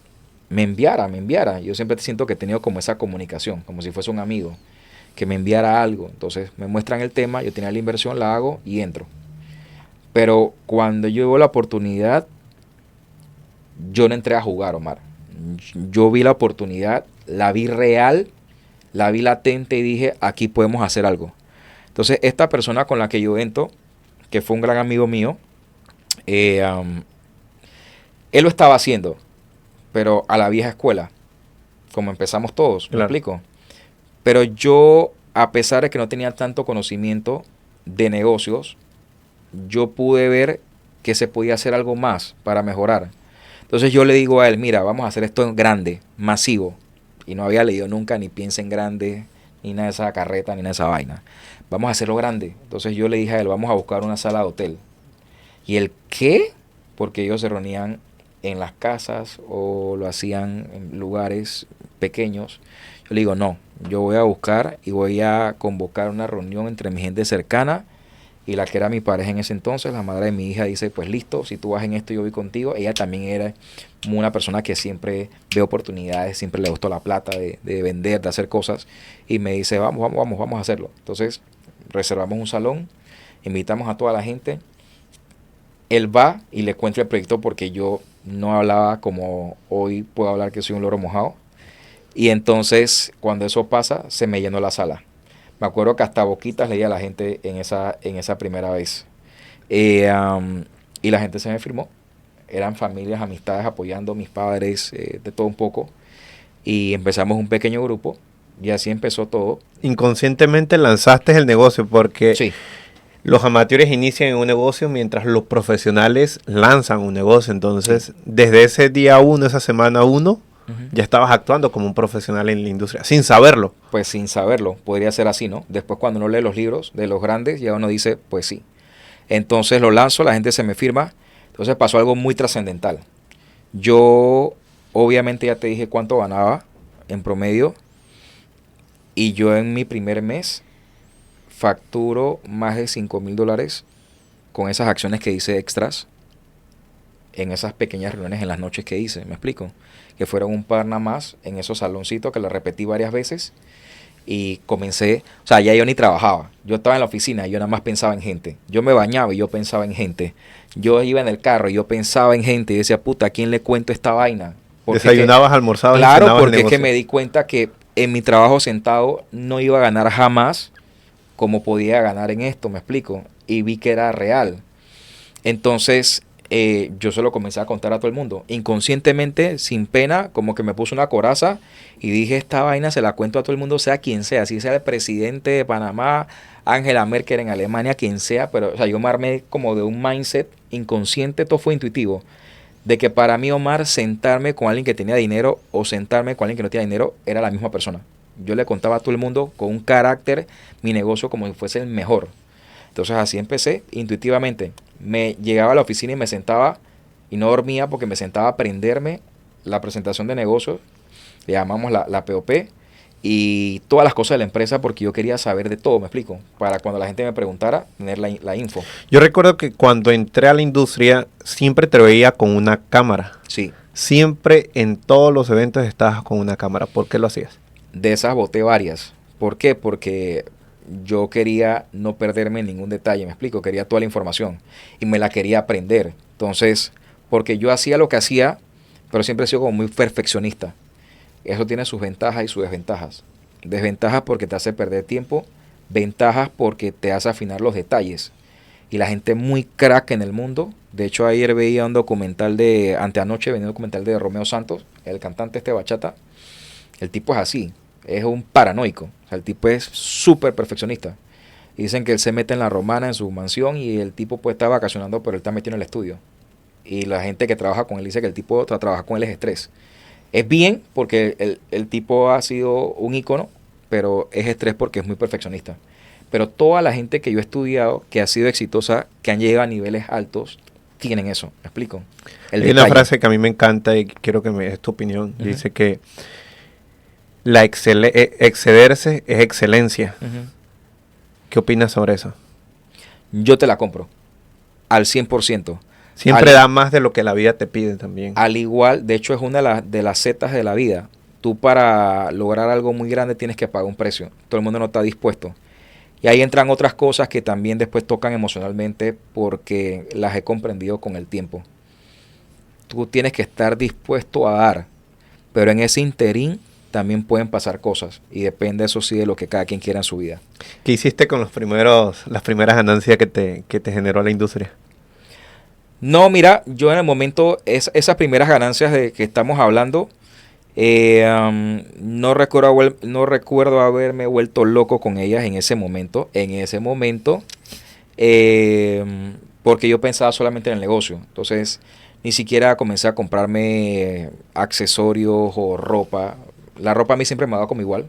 S2: me enviara. Yo siempre siento que he tenido como esa comunicación, como si fuese un amigo, que me enviara algo. Entonces me muestran el tema, yo tenía la inversión, la hago y entro. Pero cuando yo veo la oportunidad, yo no entré a jugar, Omar. Yo vi la oportunidad, la vi real, la vi latente y dije, aquí podemos hacer algo. Entonces esta persona con la que yo entro, que fue un gran amigo mío, él lo estaba haciendo, pero a la vieja escuela, como empezamos todos, ¿me explico? Pero yo, a pesar de que no tenía tanto conocimiento de negocios, yo pude ver que se podía hacer algo más para mejorar. Entonces yo le digo a él, mira, vamos a hacer esto en grande, masivo. Y no había leído nunca ni Piensa en Grande, ni nada de esa carreta, ni nada de esa vaina. Vamos a hacerlo grande. Entonces yo le dije a él, vamos a buscar una sala de hotel. ¿Y el qué? Porque ellos se reunían en las casas o lo hacían en lugares pequeños. Yo le digo, no, yo voy a buscar y voy a convocar una reunión entre mi gente cercana y la que era mi pareja en ese entonces, la madre de mi hija, dice, pues listo, si tú vas en esto yo voy contigo. Ella también era una persona que siempre ve oportunidades, siempre le gustó la plata de vender, de hacer cosas, y me dice, vamos a hacerlo. Entonces reservamos un salón, invitamos a toda la gente. Él va y le cuento el proyecto porque yo no hablaba como hoy puedo hablar, que soy un loro mojado. Y entonces, cuando eso pasa, se me llenó la sala. Me acuerdo que hasta boquitas leía a la gente en esa primera vez. Y la gente se me firmó. Eran familias, amistades apoyando, mis padres, de todo un poco. Y empezamos un pequeño grupo y así empezó todo.
S1: Inconscientemente lanzaste el negocio porque
S2: Sí.
S1: Los amateurs inician en un negocio mientras los profesionales lanzan un negocio. Entonces,
S2: Sí.
S1: desde ese día 1, esa semana 1,
S2: Ujú.
S1: ya estabas actuando como un profesional en la industria, sin saberlo.
S2: Pues sin saberlo, podría ser así, ¿no? Después cuando uno lee los libros de los grandes, ya uno dice, pues sí. Entonces lo lanzo, la gente se me firma. Entonces pasó algo muy trascendental. Yo, obviamente ya te dije cuánto ganaba en promedio. Y yo en mi primer mes facturo más de $5,000 con esas acciones que hice extras en esas pequeñas reuniones en las noches que hice, ¿me explico? Que fueron un par nada más en esos saloncitos que lo repetí varias veces y comencé, o sea, ya yo ni trabajaba, yo estaba en la oficina y yo nada más pensaba en gente, yo me bañaba y yo pensaba en gente, yo iba en el carro y yo pensaba en gente y decía, puta, ¿a quién le cuento esta vaina?
S1: Desayunabas, almorzabas y
S2: claro,
S1: cenabas el
S2: porque es que
S1: negocio.
S2: me di cuenta que en mi trabajo sentado no iba a ganar jamás como podía ganar en esto, me explico, y vi que era real. Entonces yo se lo comencé a contar a todo el mundo, inconscientemente, sin pena, como que me puse una coraza y dije, esta vaina se la cuento a todo el mundo, sea quien sea, si sea el presidente de Panamá, Angela Merkel en Alemania, quien sea, pero o sea, yo me armé como de un mindset inconsciente, todo fue intuitivo, de que para mí, Omar, sentarme con alguien que tenía dinero o sentarme con alguien que no tenía dinero era la misma persona. Yo le contaba a todo el mundo con un carácter mi negocio como si fuese el mejor. Entonces así empecé intuitivamente. Me llegaba a la oficina y me sentaba y no dormía porque me sentaba a aprenderme la presentación de negocios, le llamamos la POP, y todas las cosas de la empresa porque yo quería saber de todo, me explico, para cuando la gente me preguntara, tener la info.
S1: Yo recuerdo que cuando entré a la industria, siempre te veía con una cámara.
S2: Sí,
S1: Siempre en todos los eventos estabas con una cámara. ¿Por qué lo hacías?
S2: de esas boté varias. ¿Por qué? Porque yo quería no perderme ningún detalle, me explico, quería toda la información y me la quería aprender. Entonces, porque yo hacía lo que hacía, pero siempre he sido como muy perfeccionista. Eso tiene sus ventajas y sus desventajas. Desventajas porque te hace perder tiempo, ventajas porque te hace afinar los detalles. Y la gente muy crack en el mundo. De hecho, ayer veía un documental anteanoche venía un documental de Romeo Santos, el cantante este de bachata. El tipo es así, es un paranoico. O sea, el tipo es súper perfeccionista. Y dicen que él se mete en la romana, en su mansión, y el tipo puede estar vacacionando, pero él está metido en el estudio. Y la gente que trabaja con él dice que el tipo trabaja con él es estrés. Es bien porque el tipo ha sido un ícono, pero es estrés porque es muy perfeccionista. Pero toda la gente que yo he estudiado, que ha sido exitosa, que han llegado a niveles altos, tienen eso. ¿Me explico?
S1: Hay una frase que a mí me encanta y quiero que me des tu opinión. Dice que excederse es excelencia. ¿Qué opinas sobre eso?
S2: Yo te la compro al 100%.
S1: Siempre da más de lo que la vida te pide también.
S2: Al igual, de hecho es una de las setas de la vida. Tú para lograr algo muy grande tienes que pagar un precio. Todo el mundo no está dispuesto. Y ahí entran otras cosas que también después tocan emocionalmente porque las he comprendido con el tiempo. Tú tienes que estar dispuesto a dar, pero en ese interín también pueden pasar cosas y depende eso sí de lo que cada quien quiera en su vida.
S1: ¿Qué hiciste con las primeras ganancias que te generó la industria?
S2: No, mira, yo en el momento, esas primeras ganancias de que estamos hablando, no recuerdo haberme vuelto loco con ellas en ese momento. Porque yo pensaba solamente en el negocio. Entonces, ni siquiera comencé a comprarme accesorios o ropa. La ropa a mí siempre me ha dado como igual.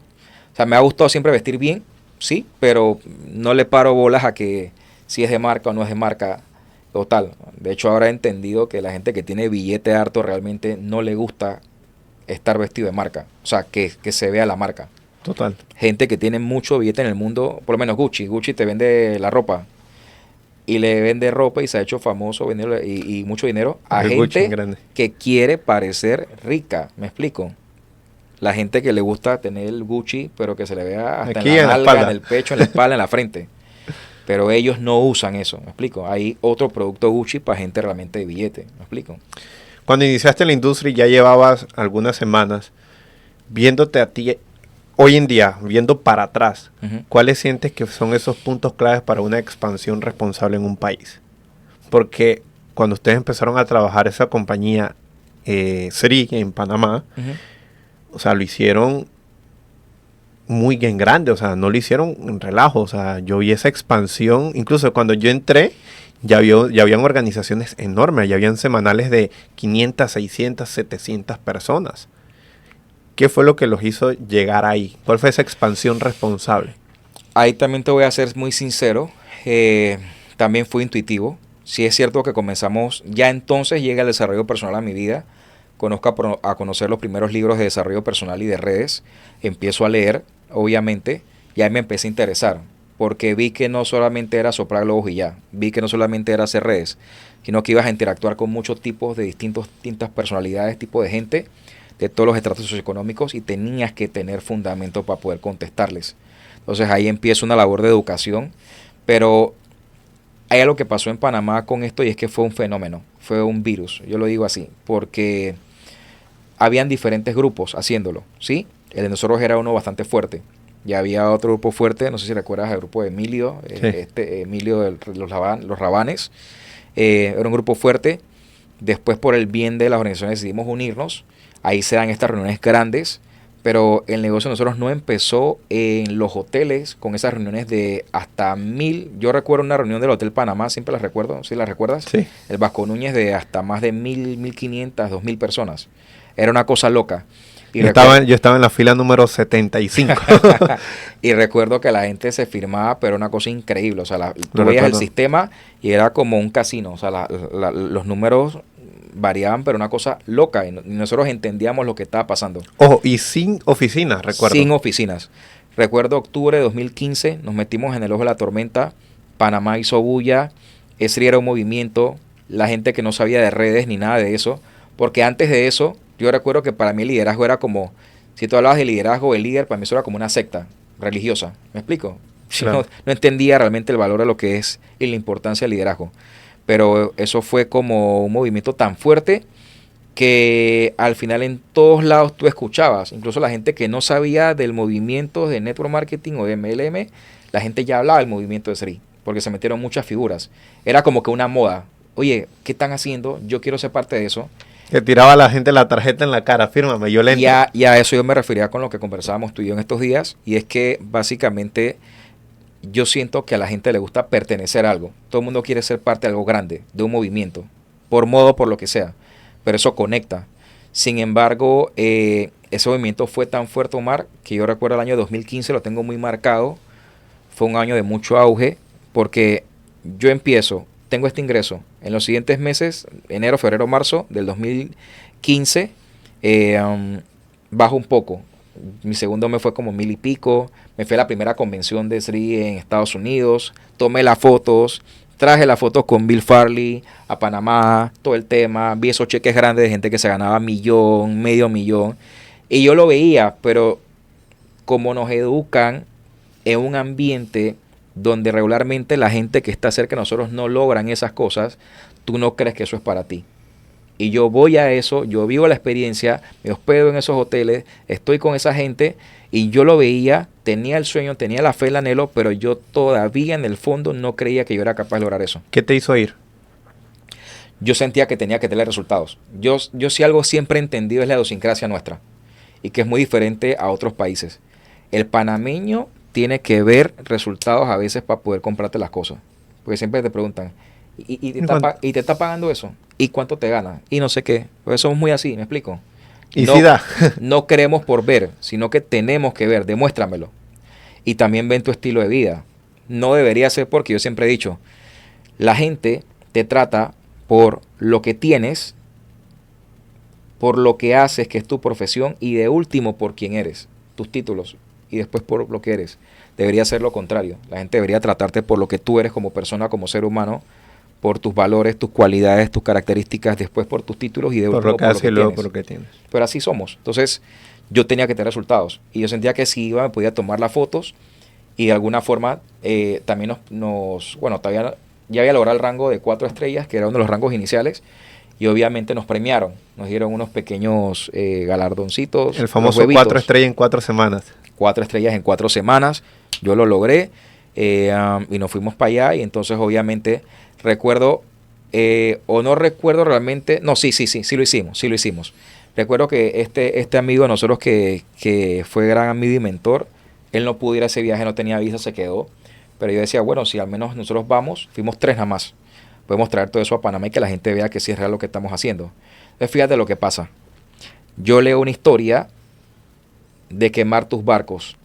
S2: O sea, me ha gustado siempre vestir bien, sí, pero no le paro bolas a que si es de marca o no es de marca. Total. De hecho, ahora he entendido que la gente que tiene billete harto realmente no le gusta estar vestido de marca. O sea, que se vea la marca.
S1: Total.
S2: Gente que tiene mucho billete en el mundo, por lo menos Gucci. Gucci te vende la ropa. Y le vende ropa y se ha hecho famoso vendiendo y mucho dinero a gente que quiere parecer rica. ¿Me explico? La gente que le gusta tener el Gucci, pero que se le vea hasta
S1: aquí
S2: en la nalga, en el pecho, en la espalda, en la frente. Pero ellos no usan eso, ¿me explico? Hay otro producto Gucci para gente realmente de billete, ¿me explico?
S1: Cuando iniciaste la industria y ya llevabas algunas semanas, viéndote a ti hoy en día, viendo para atrás, ¿cuáles sientes que son esos puntos claves para una expansión responsable en un país? Porque cuando ustedes empezaron a trabajar esa compañía SRI en Panamá, o sea, lo hicieron muy en grande, o sea, no lo hicieron en relajo, o sea, yo vi esa expansión, incluso cuando yo entré, ya habían organizaciones enormes, ya habían semanales de 500, 600, 700 personas. ¿Qué fue lo que los hizo llegar ahí? ¿Cuál fue esa expansión responsable?
S2: Ahí también te voy a ser muy sincero, también fui intuitivo. Sí es cierto que comenzamos, ya entonces llega el desarrollo personal a mi vida, conozco a conocer los primeros libros de desarrollo personal y de redes, empiezo a leer, obviamente, y ahí me empecé a interesar, porque vi que no solamente era soplar globos y ya, vi que no solamente era hacer redes, sino que ibas a interactuar con muchos tipos de distintas personalidades, tipos de gente, de todos los estratos socioeconómicos, y tenías que tener fundamento para poder contestarles. Entonces ahí empieza una labor de educación, pero hay algo que pasó en Panamá con esto y es que fue un fenómeno, fue un virus, yo lo digo así, porque habían diferentes grupos haciéndolo, ¿sí? El de nosotros era uno bastante fuerte. Ya había otro grupo fuerte, no sé si recuerdas el grupo de Emilio, sí. Emilio de los Rabanes. Era un grupo fuerte. Después, por el bien de las organizaciones, decidimos unirnos. Ahí se dan estas reuniones grandes, pero el negocio de nosotros no empezó en los hoteles con esas reuniones de hasta 1000. Yo recuerdo una reunión del Hotel Panamá, siempre las recuerdo, ¿sí las recuerdas?
S1: Sí.
S2: El Vasco Núñez de hasta más de 1000, 1500, 2000 personas. Era una cosa loca.
S1: Yo estaba en la fila número 75.
S2: Y recuerdo que la gente se firmaba, pero una cosa increíble. O sea, tú veías el sistema y era como un casino. O sea, los números variaban, pero una cosa loca. Y nosotros entendíamos lo que estaba pasando.
S1: Ojo, y sin oficinas, recuerdo.
S2: Sin oficinas. Recuerdo octubre de 2015, nos metimos en el ojo de la tormenta. Panamá hizo bulla. Ese era un movimiento. La gente que no sabía de redes ni nada de eso. Porque antes de eso, yo recuerdo que para mí el liderazgo era como, si tú hablabas de liderazgo, el líder, para mí eso era como una secta religiosa. ¿Me explico? Claro. No entendía realmente el valor de lo que es y la importancia del liderazgo. Pero eso fue como un movimiento tan fuerte que al final en todos lados tú escuchabas, incluso la gente que no sabía del movimiento de Network Marketing o de MLM, la gente ya hablaba del movimiento de SRI, porque se metieron muchas figuras. Era como que una moda. Oye, ¿qué están haciendo? Yo quiero ser parte de eso.
S1: Que tiraba a la gente la tarjeta en la cara, fírmame, yo le entro.
S2: Y a eso yo me refería con lo que conversábamos tú y yo en estos días, y es que básicamente yo siento que a la gente le gusta pertenecer a algo. Todo el mundo quiere ser parte de algo grande, de un movimiento, por modo, por lo que sea, pero eso conecta. Sin embargo, ese movimiento fue tan fuerte, Omar, que yo recuerdo el año 2015, lo tengo muy marcado. Fue un año de mucho auge, porque yo tengo este ingreso. En los siguientes meses, enero, febrero, marzo del 2015, bajo un poco. Mi segundo mes fue como 1,000 y pico. Me fui a la primera convención de SRI en Estados Unidos. Tomé las fotos. Traje las fotos con Bill Farley a Panamá. Todo el tema. Vi esos cheques grandes de gente que se ganaba 1,000,000, medio millón. Y yo lo veía, pero como nos educan en un ambiente donde regularmente la gente que está cerca de nosotros no logran esas cosas, tú no crees que eso es para ti. Y yo voy a eso, yo vivo la experiencia, me hospedo en esos hoteles, estoy con esa gente y yo lo veía, tenía el sueño, tenía la fe, el anhelo, pero yo todavía en el fondo no creía que yo era capaz de lograr eso.
S1: ¿Qué te hizo ir?
S2: Yo sentía que tenía que tener resultados. Yo si algo siempre he entendido es la idiosincrasia nuestra y que es muy diferente a otros países. El panameño tiene que ver resultados a veces para poder comprarte las cosas. Porque siempre te preguntan, ¿y te está pagando eso? ¿Y cuánto te gana? Y no sé qué. Pues somos muy así, ¿me explico?
S1: Y
S2: no,
S1: sí da.
S2: no queremos por ver, sino que tenemos que ver, demuéstramelo. Y también ven tu estilo de vida. No debería ser porque yo siempre he dicho, la gente te trata por lo que tienes, por lo que haces, que es tu profesión, y de último por quién eres, tus títulos, y después por lo que eres. Debería ser lo contrario. La gente debería tratarte por lo que tú eres como persona, como ser humano, por tus valores, tus cualidades, tus características, después por tus títulos y de último
S1: por lo que luego por lo que tienes.
S2: Pero así somos. Entonces, yo tenía que tener resultados. Y yo sentía que si iba, me podía tomar las fotos y de alguna forma también todavía ya había logrado el rango de 4 estrellas, que era uno de los rangos iniciales. Y obviamente nos premiaron, nos dieron unos pequeños galardoncitos.
S1: El famoso 4 estrellas en 4 semanas.
S2: 4 estrellas en 4 semanas, yo lo logré y nos fuimos para allá y entonces obviamente recuerdo, o no recuerdo realmente, no, sí lo hicimos. Recuerdo que este amigo de nosotros que fue gran amigo y mentor, él no pudo ir a ese viaje, no tenía visa, se quedó, pero yo decía, bueno, si al menos nosotros vamos, fuimos 3 nada más, podemos traer todo eso a Panamá y que la gente vea que sí es real lo que estamos haciendo. Entonces fíjate lo que pasa, yo leo una historia de quemar tus barcos.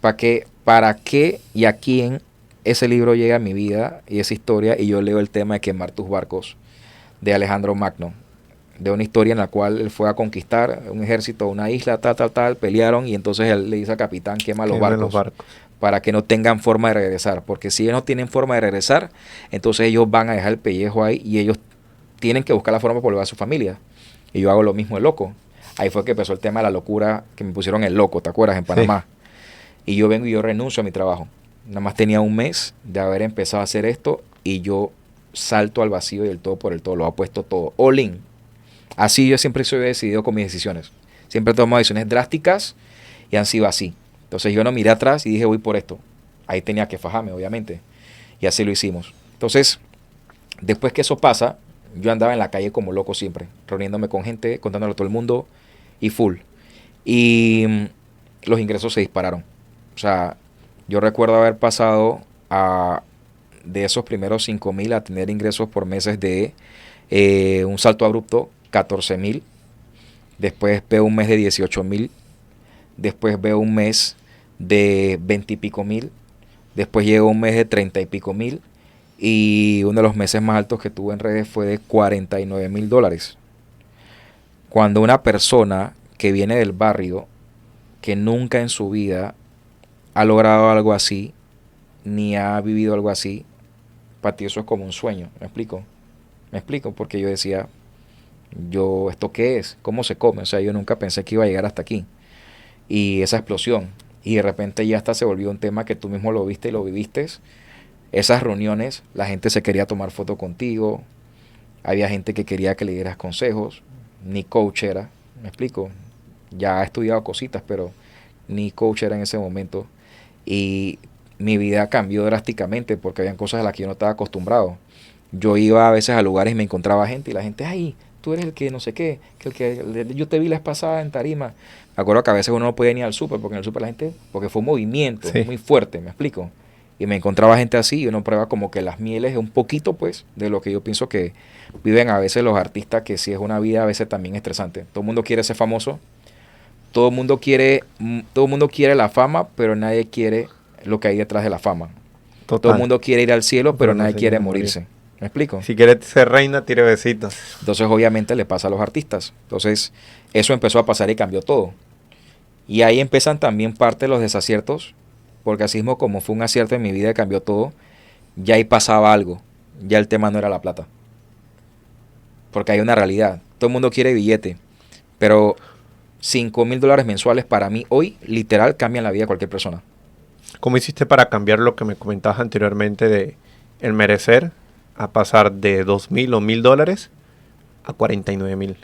S2: ¿Para qué y a quién ese libro llega a mi vida y esa historia? Y yo leo el tema de quemar tus barcos de Alejandro Magno. De una historia en la cual él fue a conquistar un ejército, una isla, tal, pelearon y entonces él le dice al capitán, quema los barcos para que no tengan forma de regresar. Porque si ellos no tienen forma de regresar, entonces ellos van a dejar el pellejo ahí y ellos tienen que buscar la forma de volver a su familia. Y yo hago lo mismo de loco. Ahí fue que empezó el tema de la locura, que me pusieron el loco, ¿te acuerdas? En Panamá. Sí. Y yo vengo y yo renuncio a mi trabajo. Nada más tenía un mes de haber empezado a hacer esto y yo salto al vacío y el todo por el todo. Lo ha puesto todo. All in. Así yo siempre soy decidido con mis decisiones. Siempre tomo decisiones drásticas y han sido así. Entonces yo no miré atrás y dije, voy por esto. Ahí tenía que fajarme, obviamente. Y así lo hicimos. Entonces, después que eso pasa, yo andaba en la calle como loco siempre, reuniéndome con gente, contándole a todo el mundo y full. Y los ingresos se dispararon. O sea, yo recuerdo haber pasado de esos primeros 5,000 a tener ingresos por meses de un salto abrupto, 14,000. Después veo un mes de 18,000. Después veo un mes de 20 y pico mil. Después llegó un mes de 30 y pico mil. Y uno de los meses más altos que tuve en redes fue de $49,000. Cuando una persona que viene del barrio, que nunca en su vida ha logrado algo así, ni ha vivido algo así, para ti eso es como un sueño. ¿Me explico? Me explico porque yo decía, ¿esto qué es? ¿Cómo se come? O sea, yo nunca pensé que iba a llegar hasta aquí. Y esa explosión. Y de repente ya hasta se volvió un tema que tú mismo lo viste y lo viviste. Esas reuniones, la gente se quería tomar foto contigo. Había gente que quería que le dieras consejos. ni coach era, me explico. Ya he estudiado cositas, pero ni coach era en ese momento. Y mi vida cambió drásticamente porque habían cosas a las que yo no estaba acostumbrado. Yo iba a veces a lugares y me encontraba gente y la gente, ay, tú eres el que no sé qué, que yo te vi la vez pasada en Tarima. Me acuerdo que a veces uno no podía ni al súper porque en el súper la gente, porque fue un movimiento
S1: Sí.
S2: muy fuerte, me explico. Y me encontraba gente así y uno prueba como que las mieles un poquito pues de lo que yo pienso que viven a veces los artistas, que sí es una vida a veces también estresante. Todo el mundo quiere ser famoso, todo el mundo quiere la fama, pero nadie quiere lo que hay detrás de la fama. Todo el
S1: Total.
S2: mundo quiere ir al cielo, pero
S1: Pero no
S2: nadie
S1: se
S2: quiere
S1: quiere morir.
S2: morirse. ¿Me explico?
S1: Si quieres ser reina, tire besitos.
S2: Entonces, obviamente, le pasa a los artistas. Entonces, eso empezó a pasar y cambió todo. Y ahí empiezan también parte de los desaciertos, porque así mismo como fue un acierto en mi vida y cambió todo, ya ahí pasaba algo. Ya el tema no era la plata. Porque hay una realidad. Todo el mundo quiere billete, pero $5,000 mensuales para mí hoy, literal, cambian la vida de cualquier persona.
S1: ¿Cómo hiciste para cambiar lo que me comentabas anteriormente de el merecer a pasar de 2.000 o $1.000 a 49.000?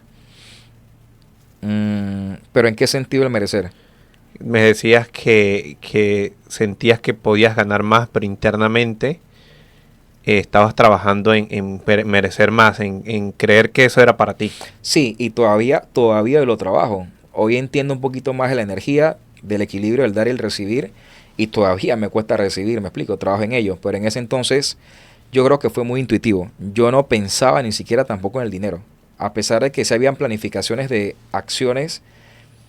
S2: Pero ¿en qué sentido el merecer?
S1: Me decías que sentías que podías ganar más, pero internamente estabas trabajando en merecer más, en creer que eso era para ti.
S2: Sí, y todavía lo trabajo. Hoy entiendo un poquito más de la energía, del equilibrio, del dar y el recibir, y todavía me cuesta recibir, me explico, trabajo en ello. Pero en ese entonces yo creo que fue muy intuitivo. Yo no pensaba ni siquiera tampoco en el dinero. A pesar de que se habían planificaciones de acciones,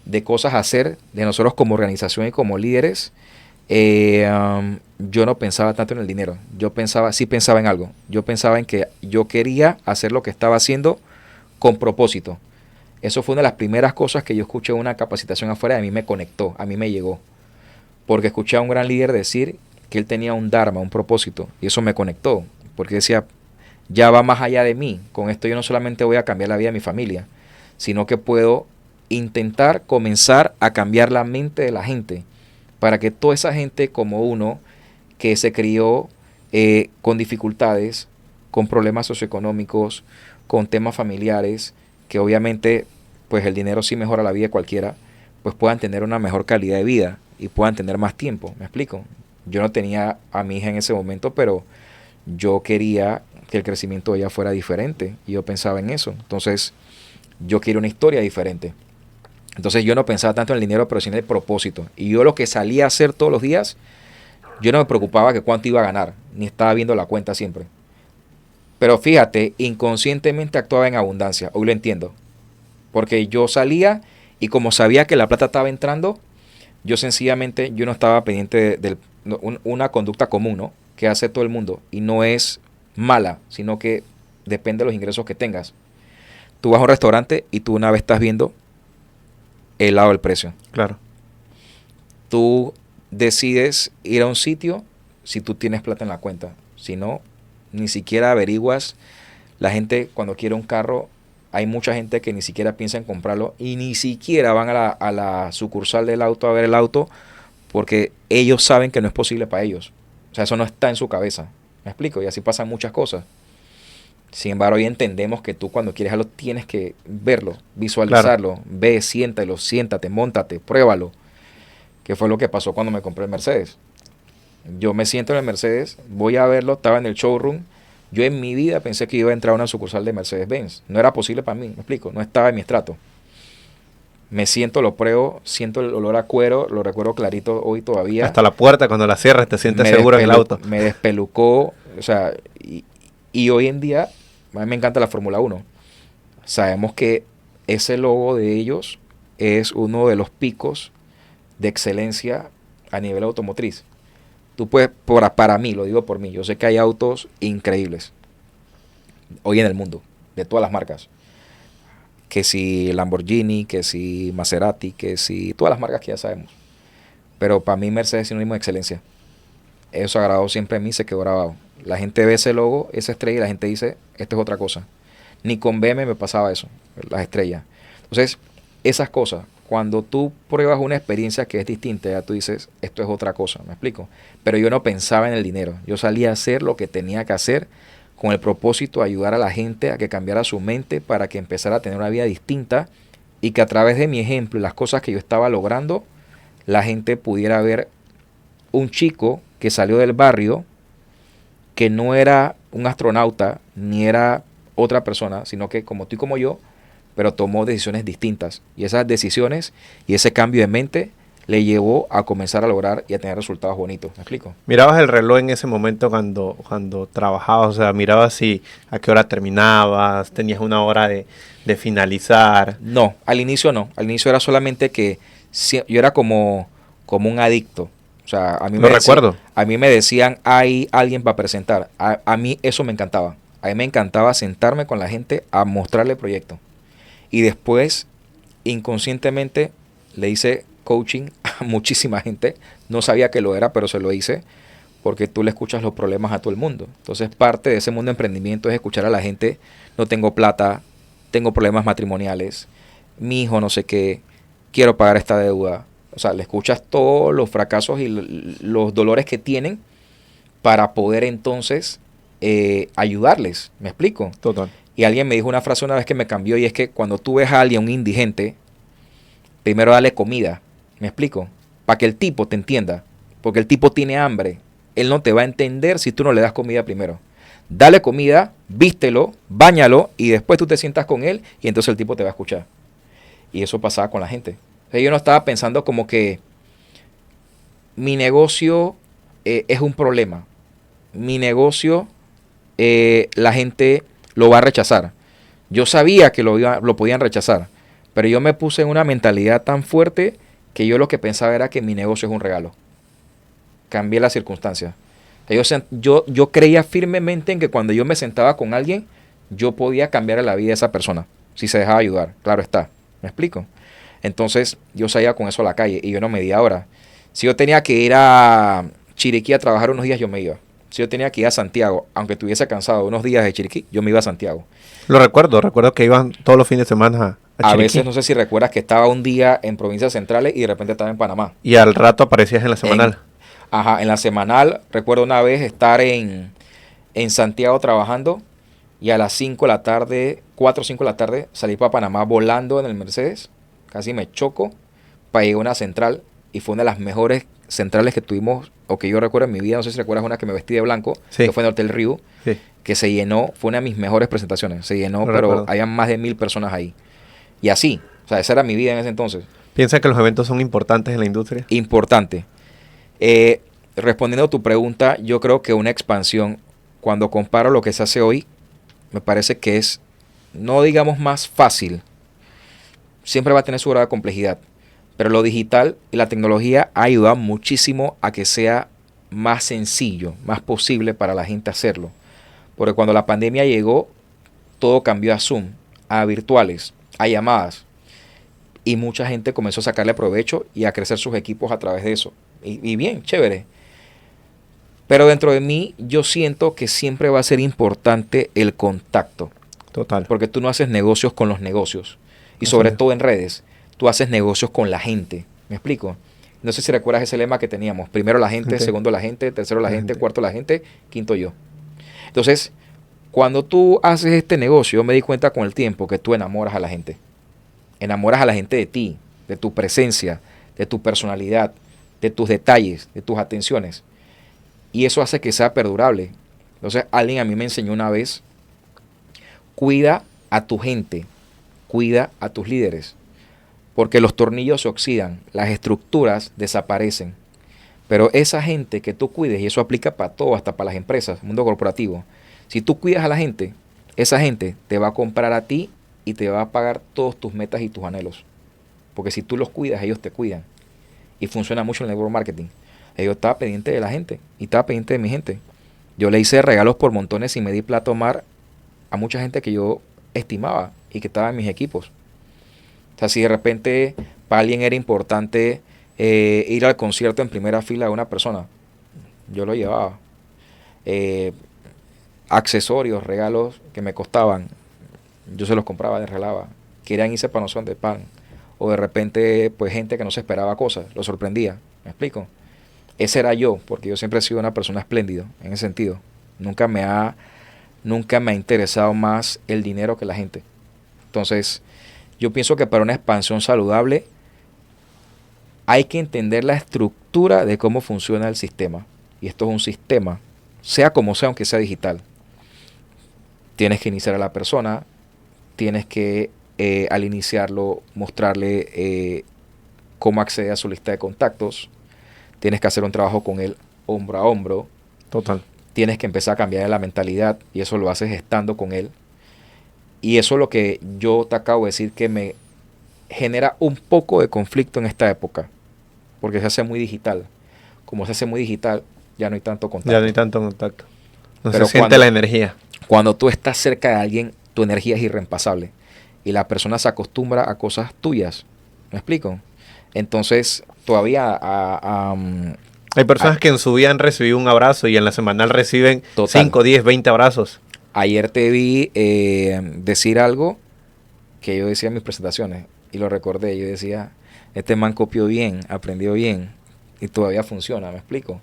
S2: de cosas a hacer, de nosotros como organización y como líderes, yo no pensaba tanto en el dinero. Sí pensaba en algo. Yo pensaba en que yo quería hacer lo que estaba haciendo con propósito. Eso fue una de las primeras cosas que yo escuché en una capacitación afuera, y a mí me conectó, a mí me llegó. Porque escuché a un gran líder decir que él tenía un dharma, un propósito, y eso me conectó. Porque decía, ya va más allá de mí. Con esto yo no solamente voy a cambiar la vida de mi familia, sino que puedo intentar comenzar a cambiar la mente de la gente, para que toda esa gente como uno que se crió con dificultades, con problemas socioeconómicos, con temas familiares, que obviamente pues el dinero sí mejora la vida de cualquiera, pues puedan tener una mejor calidad de vida y puedan tener más tiempo. ¿Me explico? Yo no tenía a mi hija en ese momento, pero yo quería que el crecimiento de ella fuera diferente y yo pensaba en eso. Entonces yo quería una historia diferente. Entonces yo no pensaba tanto en el dinero, pero sí en el propósito. Y yo lo que salía a hacer todos los días, yo no me preocupaba que cuánto iba a ganar, ni estaba viendo la cuenta siempre. Pero fíjate, inconscientemente actuaba en abundancia. Hoy lo entiendo. Porque yo salía y como sabía que la plata estaba entrando, yo sencillamente, yo no estaba pendiente de una conducta común, ¿no? Que hace todo el mundo. Y no es mala, sino que depende de los ingresos que tengas. Tú vas a un restaurante y tú una vez estás viendo el lado del precio.
S1: Claro.
S2: Tú decides ir a un sitio si tú tienes plata en la cuenta. Si no, ni siquiera averiguas. La gente cuando quiere un carro, hay mucha gente que ni siquiera piensa en comprarlo y ni siquiera van a la sucursal del auto a ver el auto porque ellos saben que no es posible para ellos. O sea, eso no está en su cabeza. ¿Me explico? Y así pasan muchas cosas. Sin embargo, hoy entendemos que tú cuando quieres algo tienes que verlo, visualizarlo,
S1: Claro.
S2: ve, siéntate, móntate, pruébalo. Que fue lo que pasó cuando me compré el Mercedes. Yo me siento en el Mercedes, voy a verlo, estaba en el showroom. Yo en mi vida pensé que iba a entrar a una sucursal de Mercedes-Benz. No era posible para mí, me explico, no estaba en mi estrato. Me siento, lo pruebo, siento el olor a cuero, lo recuerdo clarito hoy todavía.
S1: Hasta la puerta, cuando la cierras, te sientes
S2: Me
S1: seguro en el auto.
S2: me despelucó, o sea, y hoy en día, a mí me encanta la Fórmula 1. Sabemos que ese logo de ellos es uno de los picos de excelencia a nivel automotriz. Tú puedes, para mí, lo digo por mí, yo sé que hay autos increíbles hoy en el mundo, de todas las marcas. Que si Lamborghini, que si Maserati, que si todas las marcas que ya sabemos. Pero para mí Mercedes es sinónimo de excelencia. Eso agradó siempre a mí, se quedó grabado. La gente ve ese logo, esa estrella, y la gente dice, esto es otra cosa. Ni con BM me pasaba eso, las estrellas. Entonces, esas cosas, cuando tú pruebas una experiencia que es distinta, ya tú dices, esto es otra cosa, ¿me explico? Pero yo no pensaba en el dinero. Yo salía a hacer lo que tenía que hacer con el propósito de ayudar a la gente a que cambiara su mente para que empezara a tener una vida distinta y que a través de mi ejemplo y las cosas que yo estaba logrando, la gente pudiera ver un chico que salió del barrio, que no era un astronauta ni era otra persona, sino que como tú y como yo, pero tomó decisiones distintas. Y esas decisiones y ese cambio de mente le llevó a comenzar a lograr y a tener resultados bonitos. ¿Me explico?
S1: ¿Mirabas el reloj en ese momento cuando trabajabas? O sea, mirabas si a qué hora terminabas, tenías una hora de finalizar.
S2: No, al inicio no. Al inicio era solamente que yo era como un adicto. O sea,
S1: Recuerdo.
S2: A mí me decían, hay alguien para presentar. A mí eso me encantaba. A mí me encantaba sentarme con la gente a mostrarle el proyecto. Y después, inconscientemente, le hice coaching a muchísima gente. No sabía que lo era, pero se lo hice porque tú le escuchas los problemas a todo el mundo. Entonces, parte de ese mundo de emprendimiento es escuchar a la gente, no tengo plata, tengo problemas matrimoniales, mi hijo no sé qué, quiero pagar esta deuda. O sea, le escuchas todos los fracasos y los dolores que tienen para poder entonces ayudarles. ¿Me explico?
S1: Total.
S2: Y alguien me dijo una frase una vez que me cambió y es que cuando tú ves a alguien, un indigente, primero dale comida. ¿Me explico? Para que el tipo te entienda. Porque el tipo tiene hambre. Él no te va a entender si tú no le das comida primero. Dale comida, vístelo, báñalo y después tú te sientas con él y entonces el tipo te va a escuchar. Y eso pasaba con la gente. O sea, yo no estaba pensando como que mi negocio es un problema. Mi negocio la gente lo va a rechazar. Yo sabía que lo podían rechazar, pero yo me puse en una mentalidad tan fuerte que yo lo que pensaba era que mi negocio es un regalo. Cambié las circunstancias. Yo creía firmemente en que cuando yo me sentaba con alguien, yo podía cambiar la vida de esa persona, si se dejaba ayudar, claro está. ¿Me explico? Entonces yo salía con eso a la calle y yo no medía hora. Si yo tenía que ir a Chiriquí a trabajar unos días, yo me iba. Si yo tenía que ir a Santiago, aunque estuviese cansado unos días de Chiriquí, yo me iba a Santiago.
S1: Lo recuerdo que iban todos los fines de semana a
S2: A
S1: Chiriquí.
S2: veces, no sé si recuerdas que estaba un día en provincias centrales y de repente estaba en Panamá.
S1: Y al rato aparecías en la semanal.
S2: En la semanal, recuerdo una vez estar en Santiago trabajando y a las 5 de la tarde, 4 o 5 de la tarde, salí para Panamá volando en el Mercedes. Casi me choco para llegar a una central y fue una de las mejores centrales que tuvimos o que yo recuerdo en mi vida. No sé si recuerdas una que me vestí de blanco,
S1: Sí.
S2: que fue en el Hotel Rio,
S1: Sí.
S2: que se llenó, fue una de mis mejores presentaciones. Se llenó,
S1: Lo
S2: pero
S1: recuerdo.
S2: había más de 1000 personas ahí. Y así, o sea, esa era mi vida en ese entonces.
S1: ¿Piensa que los eventos son importantes en la industria?
S2: Importante. Respondiendo a tu pregunta, yo creo que una expansión, cuando comparo lo que se hace hoy, me parece que es, no digamos más fácil, siempre va a tener su grado de complejidad, pero lo digital y la tecnología ha ayudado muchísimo a que sea más sencillo, más posible para la gente hacerlo. Porque cuando la pandemia llegó, todo cambió a Zoom, a virtuales, a llamadas. Y mucha gente comenzó a sacarle provecho y a crecer sus equipos a través de eso. Y bien, chévere. Pero dentro de mí yo siento que siempre va a ser importante el contacto.
S1: Total.
S2: Porque tú no haces negocios con los negocios. Y
S1: Así
S2: sobre
S1: es.
S2: todo en redes, tú haces negocios con la gente. ¿Me explico? No sé si recuerdas ese lema que teníamos. Primero la gente,
S1: Gente.
S2: segundo la gente, tercero la
S1: La
S2: gente,
S1: gente.
S2: cuarto la gente, quinto yo. Entonces, cuando tú haces este negocio, yo me di cuenta con el tiempo que tú enamoras a la gente. Enamoras a la gente de ti, de tu presencia, de tu personalidad, de tus detalles, de tus atenciones. Y eso hace que sea perdurable. Entonces, alguien a mí me enseñó una vez, cuida a tu gente, cuida a tus líderes, porque los tornillos se oxidan, las estructuras desaparecen. Pero esa gente que tú cuides, y eso aplica para todo, hasta para las empresas, mundo corporativo, si tú cuidas a la gente, esa gente te va a comprar a ti y te va a pagar todos tus metas y tus anhelos. Porque si tú los cuidas, ellos te cuidan. Y funciona mucho el network marketing. Yo estaba pendiente de la gente y estaba pendiente de mi gente. Yo le hice regalos por montones y me di plato mar a mucha gente que yo estimaba y que estaba en mis equipos. O sea, si de repente para alguien era importante ir al concierto en primera fila de una persona, yo lo llevaba. Accesorios, regalos que me costaban, yo se los compraba de relava. Querían irse para noción de pan. O de repente, pues gente que no se esperaba cosas, lo sorprendía. ¿Me explico? Ese era yo, porque yo siempre he sido una persona espléndida en ese sentido. Nunca me ha nunca me ha interesado más el dinero que la gente. Entonces, yo pienso que para una expansión saludable hay que entender la estructura de cómo funciona el sistema. Y esto es un sistema, sea como sea, aunque sea digital. Tienes que iniciar a la persona, tienes que al iniciarlo mostrarle cómo accede a su lista de contactos, tienes que hacer un trabajo con él hombro a hombro.
S1: Total.
S2: Tienes que empezar a cambiar la mentalidad y eso lo haces estando con él. Y eso es lo que yo te acabo de decir que me genera un poco de conflicto en esta época, porque se hace muy digital. Como se hace muy digital, ya no hay tanto contacto.
S1: Ya no hay tanto contacto. No
S2: Pero
S1: se siente la energía.
S2: Cuando tú estás cerca de alguien, tu energía es irreemplazable. Y la persona se acostumbra a cosas tuyas. ¿Me explico? Entonces, todavía
S1: Hay personas que en su vida han recibido un abrazo y en la semanal reciben
S2: Total.
S1: 5, 10, 20 abrazos.
S2: ayer te vi decir algo que yo decía en mis presentaciones y lo recordé. Yo decía, este man copió bien, aprendió bien y todavía funciona, ¿me explico?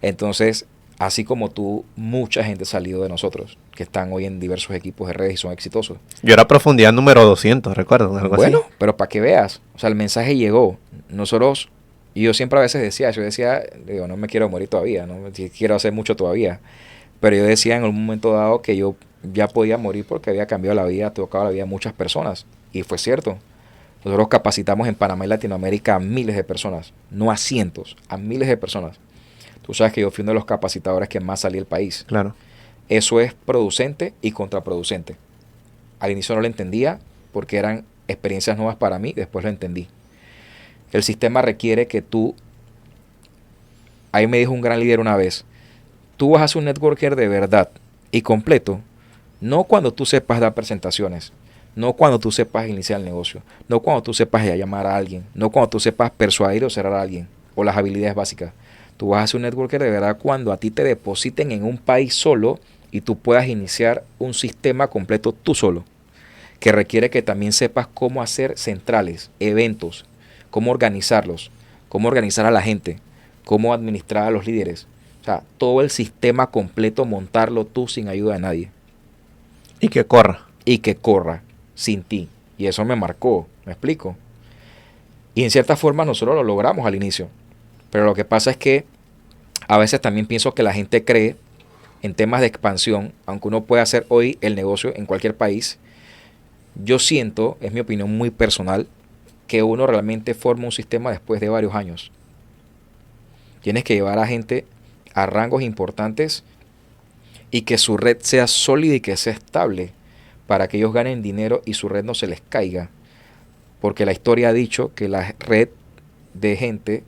S2: Entonces, así como tú, mucha gente ha salido de nosotros que están hoy en diversos equipos de redes y son exitosos.
S1: Yo era profundidad número 200, recuerdo, algo
S2: Bueno,
S1: así.
S2: pero para que veas, o sea, el mensaje llegó. Nosotros, y yo siempre a veces decía, digo, no me quiero morir todavía, no quiero hacer mucho todavía, pero yo decía en un momento dado que yo ya podía morir porque había cambiado la vida, tocado la vida de muchas personas, y fue cierto. Nosotros capacitamos en Panamá y Latinoamérica a miles de personas, no a cientos, a miles de personas. Tú sabes que yo fui uno de los capacitadores que más salí del país.
S1: Claro.
S2: Eso es producente y contraproducente. Al inicio no lo entendía porque eran experiencias nuevas para mí, después lo entendí. El sistema requiere que tú, ahí me dijo un gran líder una vez, tú vas a ser un networker de verdad y completo, no cuando tú sepas dar presentaciones, no cuando tú sepas iniciar el negocio, no cuando tú sepas llamar a alguien, no cuando tú sepas persuadir o cerrar a alguien, o las habilidades básicas. Tú vas a ser un networker de verdad cuando a ti te depositen en un país solo y tú puedas iniciar un sistema completo tú solo, que requiere que también sepas cómo hacer centrales, eventos, cómo organizarlos, cómo organizar a la gente, cómo administrar a los líderes. O sea, todo el sistema completo montarlo tú sin ayuda de nadie.
S1: Y que corra.
S2: Y que corra sin ti. Y eso me marcó, ¿me explico? Y en cierta forma nosotros lo logramos al inicio. Pero lo que pasa es que a veces también pienso que la gente cree en temas de expansión, aunque uno puede hacer hoy el negocio en cualquier país, yo siento, es mi opinión muy personal, que uno realmente forma un sistema después de varios años. Tienes que llevar a gente a rangos importantes y que su red sea sólida y que sea estable para que ellos ganen dinero y su red no se les caiga. Porque la historia ha dicho que la red de gente,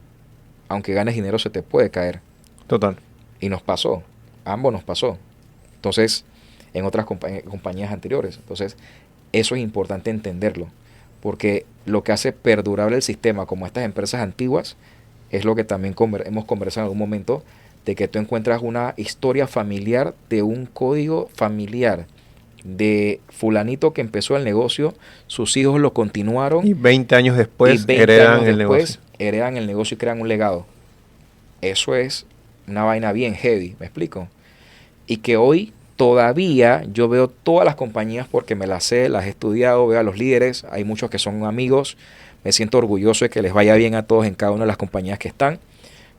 S2: aunque ganes dinero, se te puede caer.
S1: Total.
S2: Y nos pasó. A ambos nos pasó. Entonces, en otras compañías anteriores. Entonces, eso es importante entenderlo. Porque lo que hace perdurable el sistema, como estas empresas antiguas, es lo que también hemos conversado en algún momento, de que tú encuentras una historia familiar de un código familiar de fulanito que empezó el negocio, sus hijos lo continuaron.
S1: Y 20 años después
S2: y 20
S1: heredan
S2: años
S1: el
S2: después,
S1: negocio.
S2: heredan el negocio y crean un legado. Eso es una vaina bien heavy, ¿me explico? Y que hoy todavía yo veo todas las compañías porque me las sé, las he estudiado, veo a los líderes, hay muchos que son amigos, me siento orgulloso de que les vaya bien a todos en cada una de las compañías que están,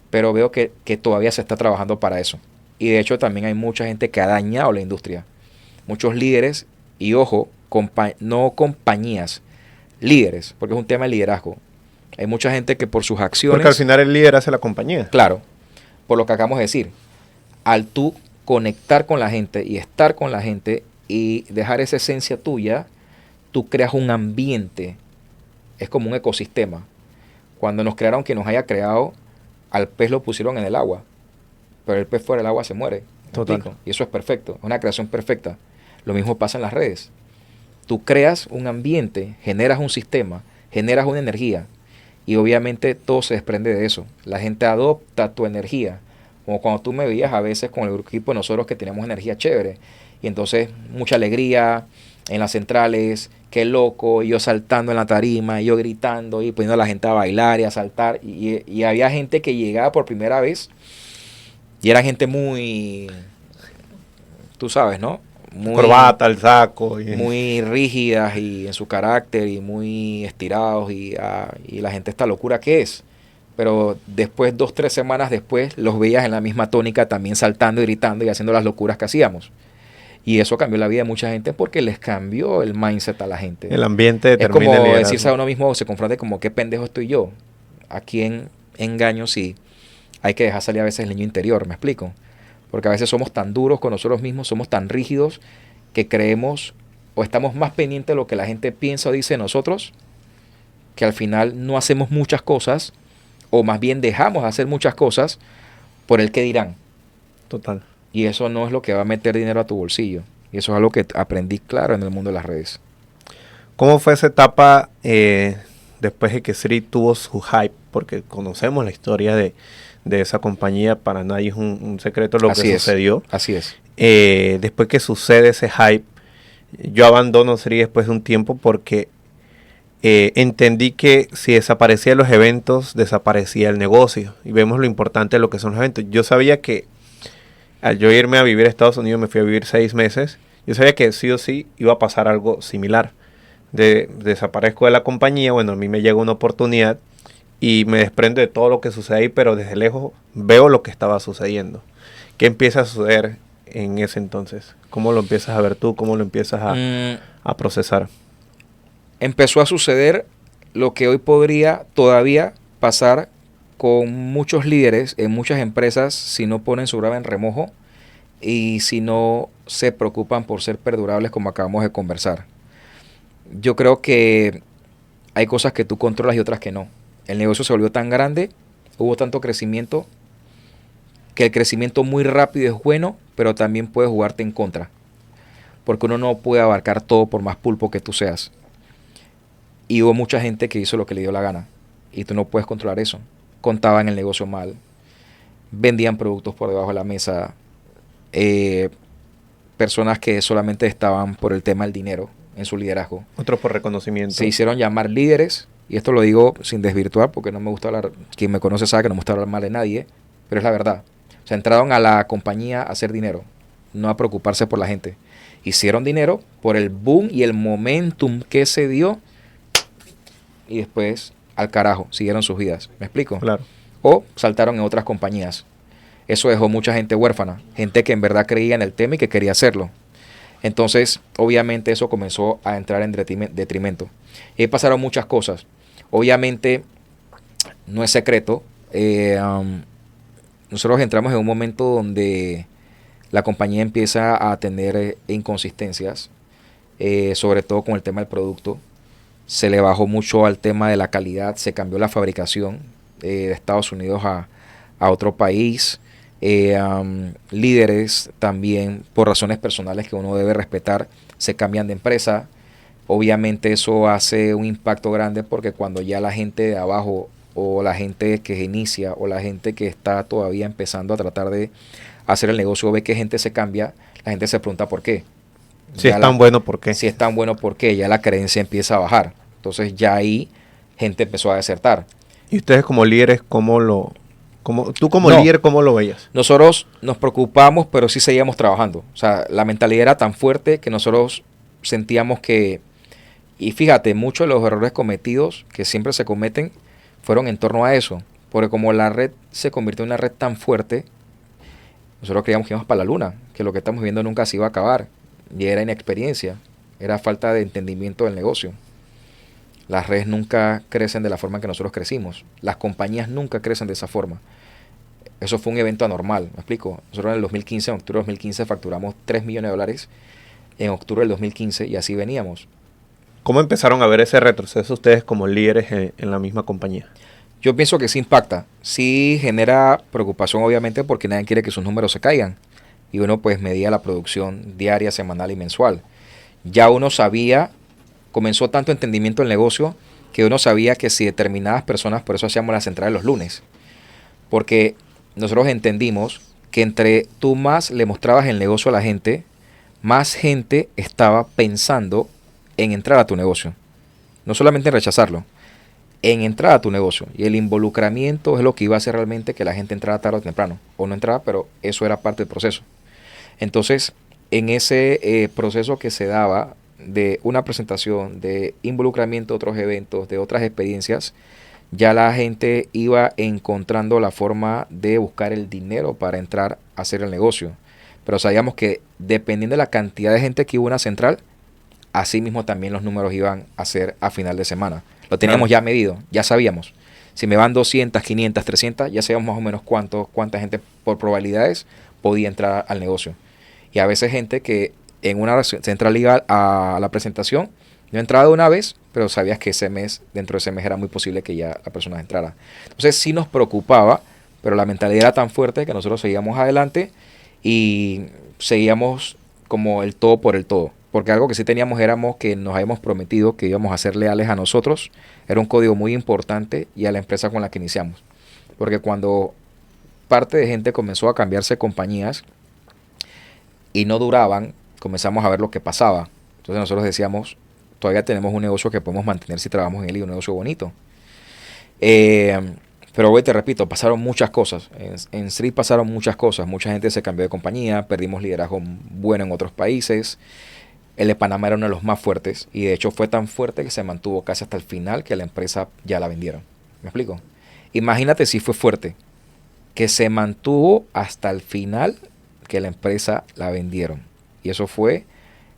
S2: pero veo que todavía se está trabajando para eso. Y de hecho también hay mucha gente que ha dañado la industria. Muchos líderes, y ojo, no compañías, líderes, porque es un tema de liderazgo. Hay mucha gente que por sus acciones...
S1: Porque al final el líder hace la compañía.
S2: Claro, por lo que acabamos de decir, al tú conectar con la gente y estar con la gente y dejar esa esencia tuya, tú creas un ambiente, es como un ecosistema. Cuando nos crearon que nos haya creado, al pez lo pusieron en el agua, pero el pez fuera del agua se muere.
S1: Total.
S2: Y eso es perfecto, es una creación perfecta. Lo mismo pasa en las redes. Tú creas un ambiente, generas un sistema, generas una energía y obviamente todo se desprende de eso. La gente adopta tu energía. Como cuando tú me veías a veces con el equipo de nosotros que teníamos energía chévere. Y entonces mucha alegría en las centrales, qué loco, y yo saltando en la tarima, y yo gritando y poniendo a la gente a bailar y a saltar. Y había gente que llegaba por primera vez y era gente muy, tú sabes, ¿no?
S1: Corbata, el saco.
S2: Muy rígidas y en su carácter y muy estirados y la gente esta locura que es. Pero después, 2, 3 semanas después, los veías en la misma tónica también saltando y gritando y haciendo las locuras que hacíamos. Y eso cambió la vida de mucha gente porque les cambió el mindset a la gente.
S1: El ambiente
S2: determina
S1: el liderazgo.
S2: Es como decirse a uno mismo, se confronta como qué pendejo estoy yo. ¿A quién engaño si hay que dejar salir a veces el niño interior? ¿Me explico? Porque a veces somos tan duros con nosotros mismos, somos tan rígidos que creemos o estamos más pendientes de lo que la gente piensa o dice de nosotros, que al final no hacemos muchas cosas, o más bien dejamos de hacer muchas cosas por el que dirán.
S1: Total.
S2: Y eso no es lo que va a meter dinero a tu bolsillo. Y eso es algo que aprendí claro en el mundo de las redes.
S1: ¿Cómo fue esa etapa después de que Sri tuvo su hype? Porque conocemos la historia de esa compañía, para nadie es un secreto lo que sucedió.
S2: Así es.
S1: Después que sucede ese hype, yo abandono Sri después de un tiempo porque entendí que si desaparecían los eventos, desaparecía el negocio. Y vemos lo importante de lo que son los eventos. Yo sabía que al yo irme a vivir a Estados Unidos, me fui a vivir 6 meses, yo sabía que sí o sí iba a pasar algo similar. Desaparezco de la compañía, bueno, a mí me llega una oportunidad y me desprendo de todo lo que sucede ahí, pero desde lejos veo lo que estaba sucediendo. ¿Qué empieza a suceder en ese entonces? ¿Cómo lo empiezas a ver tú? ¿Cómo lo empiezas a procesar?
S2: Empezó a suceder lo que hoy podría todavía pasar con muchos líderes en muchas empresas si no ponen su grava en remojo y si no se preocupan por ser perdurables, como acabamos de conversar. Yo creo que hay cosas que tú controlas y otras que no. El negocio se volvió tan grande, hubo tanto crecimiento, que el crecimiento muy rápido es bueno, pero también puede jugarte en contra. Porque uno no puede abarcar todo por más pulpo que tú seas. Y hubo mucha gente que hizo lo que le dio la gana. Y tú no puedes controlar eso. Contaban el negocio mal. Vendían productos por debajo de la mesa. Personas que solamente estaban por el tema del dinero en su liderazgo.
S1: Otros por reconocimiento.
S2: Se hicieron llamar líderes. Y esto lo digo sin desvirtuar porque no me gusta hablar. Quien me conoce sabe que no me gusta hablar mal de nadie. Pero es la verdad. O sea, entraron a la compañía a hacer dinero. No a preocuparse por la gente. Hicieron dinero por el boom y el momentum que se dio. Y después, al carajo, siguieron sus vidas. ¿Me explico?
S1: Claro.
S2: O saltaron en otras compañías. Eso dejó mucha gente huérfana. Gente que en verdad creía en el tema y que quería hacerlo. Entonces, obviamente, eso comenzó a entrar en detrimento. Y pasaron muchas cosas. Obviamente, no es secreto. Nosotros entramos en un momento donde la compañía empieza a tener inconsistencias. Sobre todo con el tema del producto. Se le bajó mucho al tema de la calidad, se cambió la fabricación de Estados Unidos a otro país. Líderes también, por razones personales que uno debe respetar, se cambian de empresa. Obviamente eso hace un impacto grande porque cuando ya la gente de abajo o la gente que inicia o la gente que está todavía empezando a tratar de hacer el negocio ve que gente se cambia, la gente se pregunta por qué.
S1: Si es tan bueno, ¿por qué?
S2: Si es tan bueno, ¿por qué? Ya la creencia empieza a bajar. Entonces ya ahí gente empezó a desertar.
S1: ¿Y ustedes como líderes, tú como líder, cómo lo veías?
S2: Nosotros nos preocupamos, pero sí seguíamos trabajando. O sea, la mentalidad era tan fuerte que nosotros sentíamos que... Y fíjate, muchos de los errores cometidos, que siempre se cometen, fueron en torno a eso. Porque como la red se convirtió en una red tan fuerte, nosotros creíamos que íbamos para la luna, que lo que estamos viendo nunca se iba a acabar. Y era inexperiencia, era falta de entendimiento del negocio. Las redes nunca crecen de la forma en que nosotros crecimos. Las compañías nunca crecen de esa forma. Eso fue un evento anormal, ¿me explico? Nosotros en el 2015, en octubre del 2015, facturamos $3 millones en octubre del 2015 y así veníamos.
S1: ¿Cómo empezaron a ver ese retroceso ustedes como líderes en la misma compañía?
S2: Yo pienso que sí impacta. Sí genera preocupación, obviamente, porque nadie quiere que sus números se caigan. Y uno pues medía la producción diaria, semanal y mensual. Ya uno sabía... Comenzó tanto entendimiento del negocio que uno sabía que si determinadas personas, por eso hacíamos las entradas los lunes, porque nosotros entendimos que entre tú más le mostrabas el negocio a la gente, más gente estaba pensando en entrar a tu negocio. No solamente en rechazarlo, en entrar a tu negocio. Y el involucramiento es lo que iba a hacer realmente que la gente entrara tarde o temprano. O no entraba, pero eso era parte del proceso. Entonces, en ese proceso que se daba de una presentación, de involucramiento de otros eventos, de otras experiencias, ya la gente iba encontrando la forma de buscar el dinero para entrar a hacer el negocio. Pero sabíamos que dependiendo de la cantidad de gente que hubo en una central, así mismo también los números iban a ser a final de semana. Lo teníamos ya medido, ya sabíamos. Si me van 200, 500, 300, ya sabíamos más o menos cuánta gente por probabilidades podía entrar al negocio. Y a veces gente que en una central iba a la presentación, no entraba de una vez, pero sabías que ese mes, dentro de ese mes era muy posible que ya la persona entrara. Entonces sí nos preocupaba, pero la mentalidad era tan fuerte que nosotros seguíamos adelante y seguíamos como el todo por el todo. Porque algo que sí teníamos éramos que nos habíamos prometido que íbamos a ser leales a nosotros. Era un código muy importante y a la empresa con la que iniciamos. Porque cuando parte de gente comenzó a cambiarse compañías y no duraban, comenzamos a ver lo que pasaba. Entonces nosotros decíamos, todavía tenemos un negocio que podemos mantener si trabajamos en él y un negocio bonito. Pero hoy te repito, pasaron muchas cosas. En Street pasaron muchas cosas. Mucha gente se cambió de compañía, perdimos liderazgo bueno en otros países. El de Panamá era uno de los más fuertes y de hecho fue tan fuerte que se mantuvo casi hasta el final que la empresa ya la vendieron. ¿Me explico? Imagínate si fue fuerte, que se mantuvo hasta el final que la empresa la vendieron. Y eso fue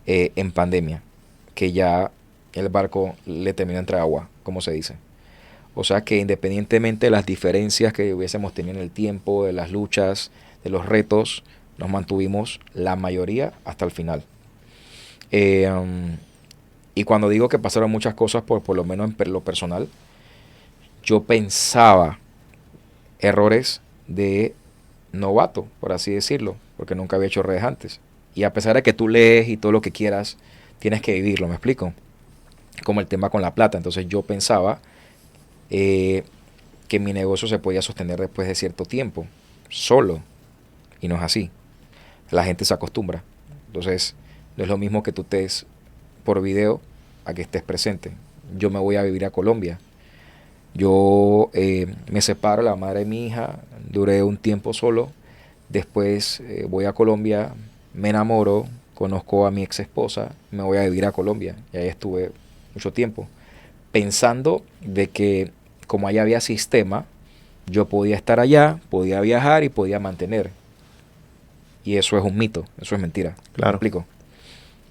S2: en pandemia, que ya el barco le terminó entre agua, como se dice. O sea que independientemente de las diferencias que hubiésemos tenido en el tiempo, de las luchas, de los retos, nos mantuvimos la mayoría hasta el final. Y cuando digo que pasaron muchas cosas, por lo menos en lo personal, yo pensaba errores de novato, por así decirlo, porque nunca había hecho redes antes. Y a pesar de que tú lees y todo lo que quieras, tienes que vivirlo, ¿me explico? Como el tema con la plata. Entonces yo pensaba que mi negocio se podía sostener después de cierto tiempo, solo. Y no es así. La gente se acostumbra. Entonces, no es lo mismo que tú estés por video a que estés presente. Yo me voy a vivir a Colombia. Yo me separo de la madre de mi hija, duré un tiempo solo. Después voy a Colombia, me enamoro, conozco a mi ex esposa, me voy a vivir a Colombia. Y ahí estuve mucho tiempo. Pensando de que como allá había sistema, yo podía estar allá, podía viajar y podía mantener. Y eso es un mito, eso es mentira.
S1: Claro.
S2: ¿Me explico?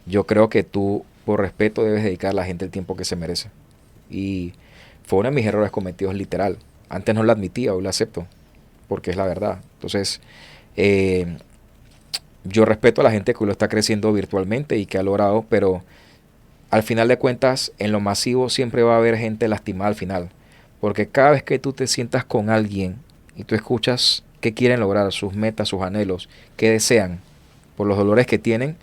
S2: Yo creo que tú, por respeto, debes dedicar a la gente el tiempo que se merece. Y fue uno de mis errores cometidos literal. Antes no lo admitía, hoy lo acepto, porque es la verdad. Entonces, yo respeto a la gente que lo está creciendo virtualmente y que ha logrado, pero al final de cuentas, en lo masivo siempre va a haber gente lastimada al final. Porque cada vez que tú te sientas con alguien y tú escuchas qué quieren lograr, sus metas, sus anhelos, qué desean, por los dolores que tienen,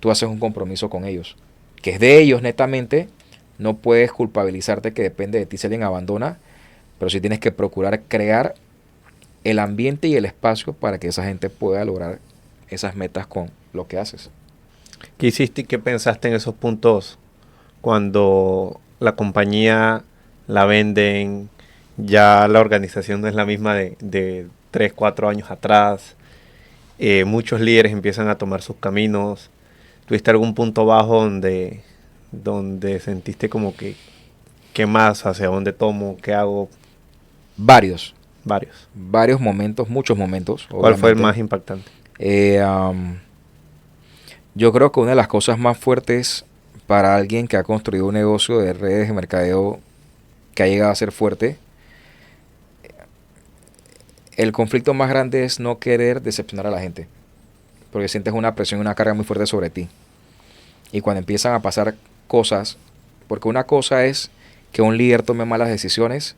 S2: tú haces un compromiso con ellos. Que es de ellos netamente, no puedes culpabilizarte que depende de ti si alguien abandona, pero sí tienes que procurar crear el ambiente y el espacio para que esa gente pueda lograr esas metas con lo que haces.
S1: ¿Qué hiciste y qué pensaste en esos puntos cuando la compañía la venden, ya la organización no es la misma de 3, 4 años atrás? Muchos líderes empiezan a tomar sus caminos. ¿Tuviste algún punto bajo donde sentiste como que, qué más, hacia dónde tomo, qué hago?
S2: Varios
S1: Varios.
S2: momentos, muchos momentos.
S1: ¿Cuál fue el
S2: obviamente.
S1: más impactante?
S2: Yo creo que una de las cosas más fuertes para alguien que ha construido un negocio de redes de mercadeo que ha llegado a ser fuerte, el conflicto más grande es no querer decepcionar a la gente, porque sientes una presión y una carga muy fuerte sobre ti. Y cuando empiezan a pasar cosas, porque una cosa es que un líder tome malas decisiones,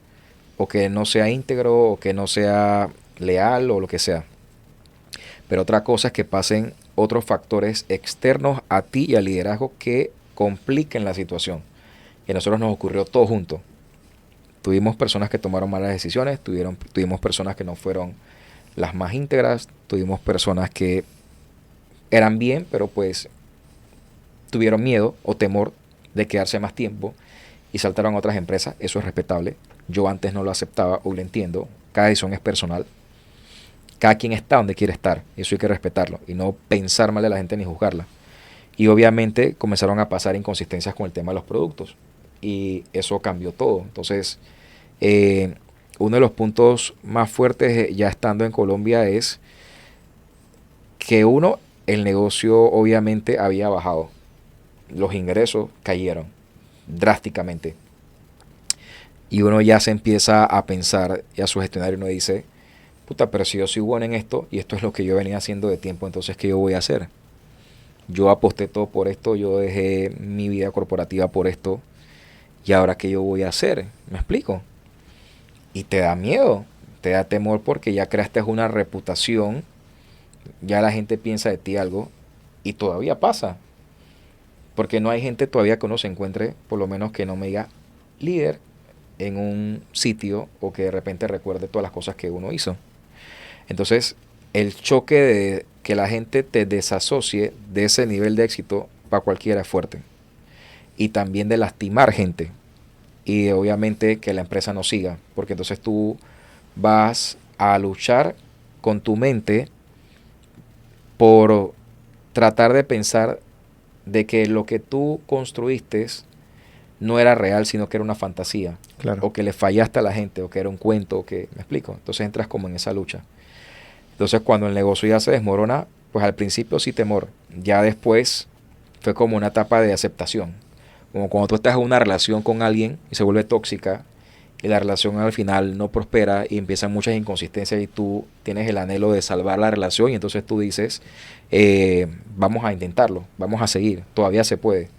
S2: o que no sea íntegro, o que no sea leal, o lo que sea. Pero otra cosa es que pasen otros factores externos a ti y al liderazgo que compliquen la situación. Y a nosotros nos ocurrió todo junto. Tuvimos personas que tomaron malas decisiones, tuvimos personas que no fueron las más íntegras, tuvimos personas que eran bien, pero pues tuvieron miedo o temor de quedarse más tiempo y saltaron a otras empresas. Eso es respetable. Yo antes no lo aceptaba, hoy lo entiendo. Cada decisión es personal. Cada quien está donde quiere estar, y eso hay que respetarlo, y no pensar mal de la gente ni juzgarla. Y obviamente comenzaron a pasar inconsistencias con el tema de los productos, y eso cambió todo. Entonces, eh, uno de los puntos más fuertes ya estando en Colombia es que uno, el negocio obviamente había bajado, los ingresos cayeron drásticamente, y uno ya se empieza a pensar y a sugestionar y uno dice, puta, pero si yo soy bueno en esto y esto es lo que yo venía haciendo de tiempo, entonces ¿qué yo voy a hacer? Yo aposté todo por esto, yo dejé mi vida corporativa por esto, y ahora ¿qué yo voy a hacer? ¿Me explico? Y te da miedo, te da temor porque ya creaste una reputación, ya la gente piensa de ti algo, y todavía pasa, porque no hay gente todavía que uno se encuentre, por lo menos que no me diga líder en un sitio, o que de repente recuerde todas las cosas que uno hizo. Entonces, el choque de que la gente te desasocie de ese nivel de éxito para cualquiera es fuerte. Y también de lastimar gente. Y obviamente que la empresa no siga. Porque entonces tú vas a luchar con tu mente por tratar de pensar de que lo que tú construiste no era real, sino que era una fantasía.
S1: Claro.
S2: O que le fallaste a la gente, o que era un cuento, o que, ¿me explico? Entonces entras como en esa lucha. Entonces cuando el negocio ya se desmorona, pues al principio sí temor, ya después fue como una etapa de aceptación. Como cuando tú estás en una relación con alguien y se vuelve tóxica y la relación al final no prospera y empiezan muchas inconsistencias y tú tienes el anhelo de salvar la relación y entonces tú dices, vamos a intentarlo, vamos a seguir, todavía se puede.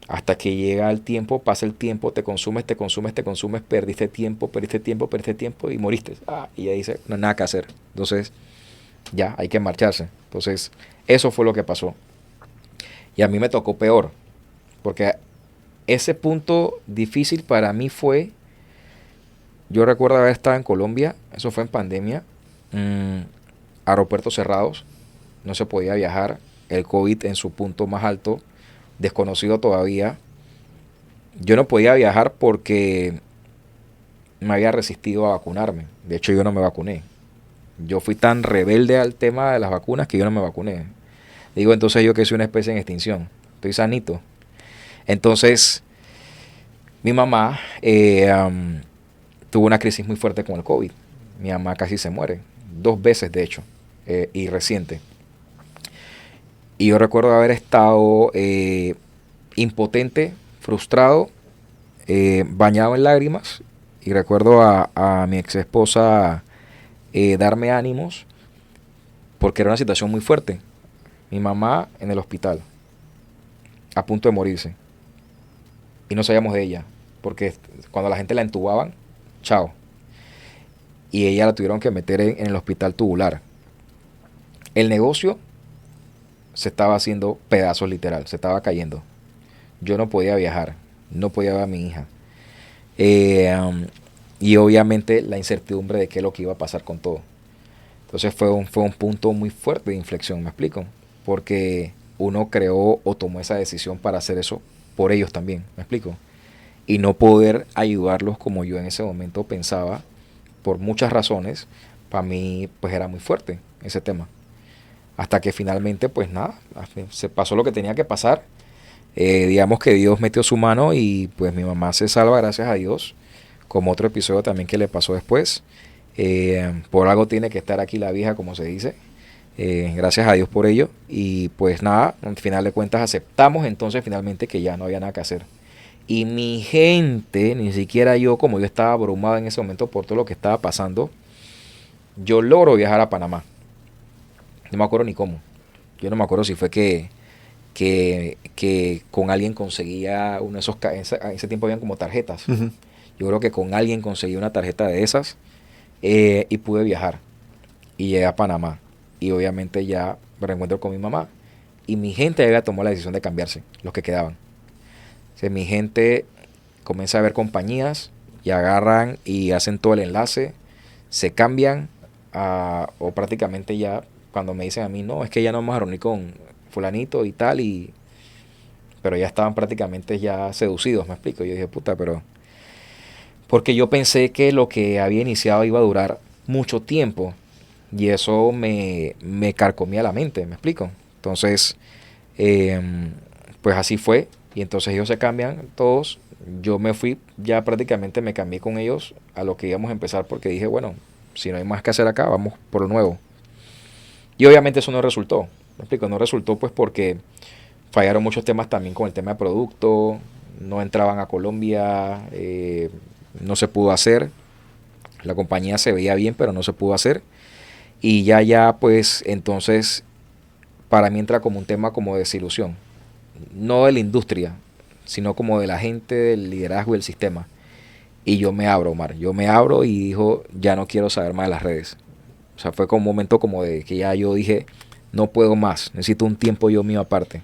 S2: Hasta que llega el tiempo, pasa el tiempo, te consumes, perdiste tiempo y moriste. Y ya dice, no hay nada que hacer. Entonces, ya, hay que marcharse. Entonces, eso fue lo que pasó. Y a mí me tocó peor, porque ese punto difícil para mí fue, yo recuerdo haber estado en Colombia, eso fue en pandemia, aeropuertos cerrados, no se podía viajar, el COVID en su punto más alto, desconocido todavía. Yo no podía viajar porque me había resistido a vacunarme. De hecho, yo no me vacuné. Yo fui tan rebelde al tema de las vacunas que yo no me vacuné. Digo, entonces yo que soy una especie en extinción. Estoy sanito. Entonces, mi mamá tuvo una crisis muy fuerte con el COVID. Mi mamá casi se muere. 2 veces, de hecho. Y reciente. Y yo recuerdo haber estado impotente, frustrado, bañado en lágrimas. Y recuerdo a mi ex esposa darme ánimos, porque era una situación muy fuerte. Mi mamá en el hospital, a punto de morirse. Y no sabíamos de ella, porque cuando la gente la entubaban, chao. Y ella la tuvieron que meter en el hospital tubular. El negocio se estaba haciendo pedazos, literal, se estaba cayendo. Yo no podía viajar, no podía ver a mi hija. Y obviamente la incertidumbre de qué es lo que iba a pasar con todo. Entonces fue un punto muy fuerte de inflexión, ¿me explico? Porque uno creó o tomó esa decisión para hacer eso por ellos también, ¿me explico? Y no poder ayudarlos como yo en ese momento pensaba, por muchas razones, para mí pues era muy fuerte ese tema. Hasta que finalmente pues nada, se pasó lo que tenía que pasar. Digamos que Dios metió su mano y pues mi mamá se salva, gracias a Dios, como otro episodio también que le pasó después. Por algo tiene que estar aquí la vieja, como se dice. Gracias a Dios por ello. Y pues nada, al final de cuentas aceptamos entonces finalmente que ya no había nada que hacer. Y mi gente, ni siquiera yo, como yo estaba abrumado en ese momento por todo lo que estaba pasando, yo logro viajar a Panamá. No me acuerdo ni cómo. Yo no me acuerdo si fue que con alguien conseguía uno de esos, en ese tiempo habían como tarjetas.
S1: Uh-huh.
S2: Yo creo que con alguien conseguí una tarjeta de esas y pude viajar. Y llegué a Panamá. Y obviamente ya me reencuentro con mi mamá. Y mi gente ya tomó la decisión de cambiarse, los que quedaban. O sea, mi gente comienza a ver compañías y agarran y hacen todo el enlace, se cambian o prácticamente ya cuando me dicen a mí, no, es que ya no vamos a reunir con fulanito y tal, pero ya estaban prácticamente ya seducidos, me explico. Yo dije, puta, pero porque yo pensé que lo que había iniciado iba a durar mucho tiempo. Y eso me carcomía la mente, ¿me explico? Entonces, eh, pues así fue. Y entonces ellos se cambian todos. Yo me fui, ya prácticamente me cambié con ellos a lo que íbamos a empezar porque dije, bueno, si no hay más que hacer acá, vamos por lo nuevo. Y obviamente eso no resultó. ¿Me explico? No resultó pues porque fallaron muchos temas también con el tema de producto, no entraban a Colombia, no se pudo hacer. La compañía se veía bien, pero no se pudo hacer. Y ya, pues, entonces, para mí entra como un tema como de desilusión. No de la industria, sino como de la gente, del liderazgo y del sistema. Y yo me abro, Omar. Yo me abro y dijo, ya no quiero saber más de las redes. O sea, fue como un momento como de que ya yo dije, no puedo más. Necesito un tiempo yo mío aparte.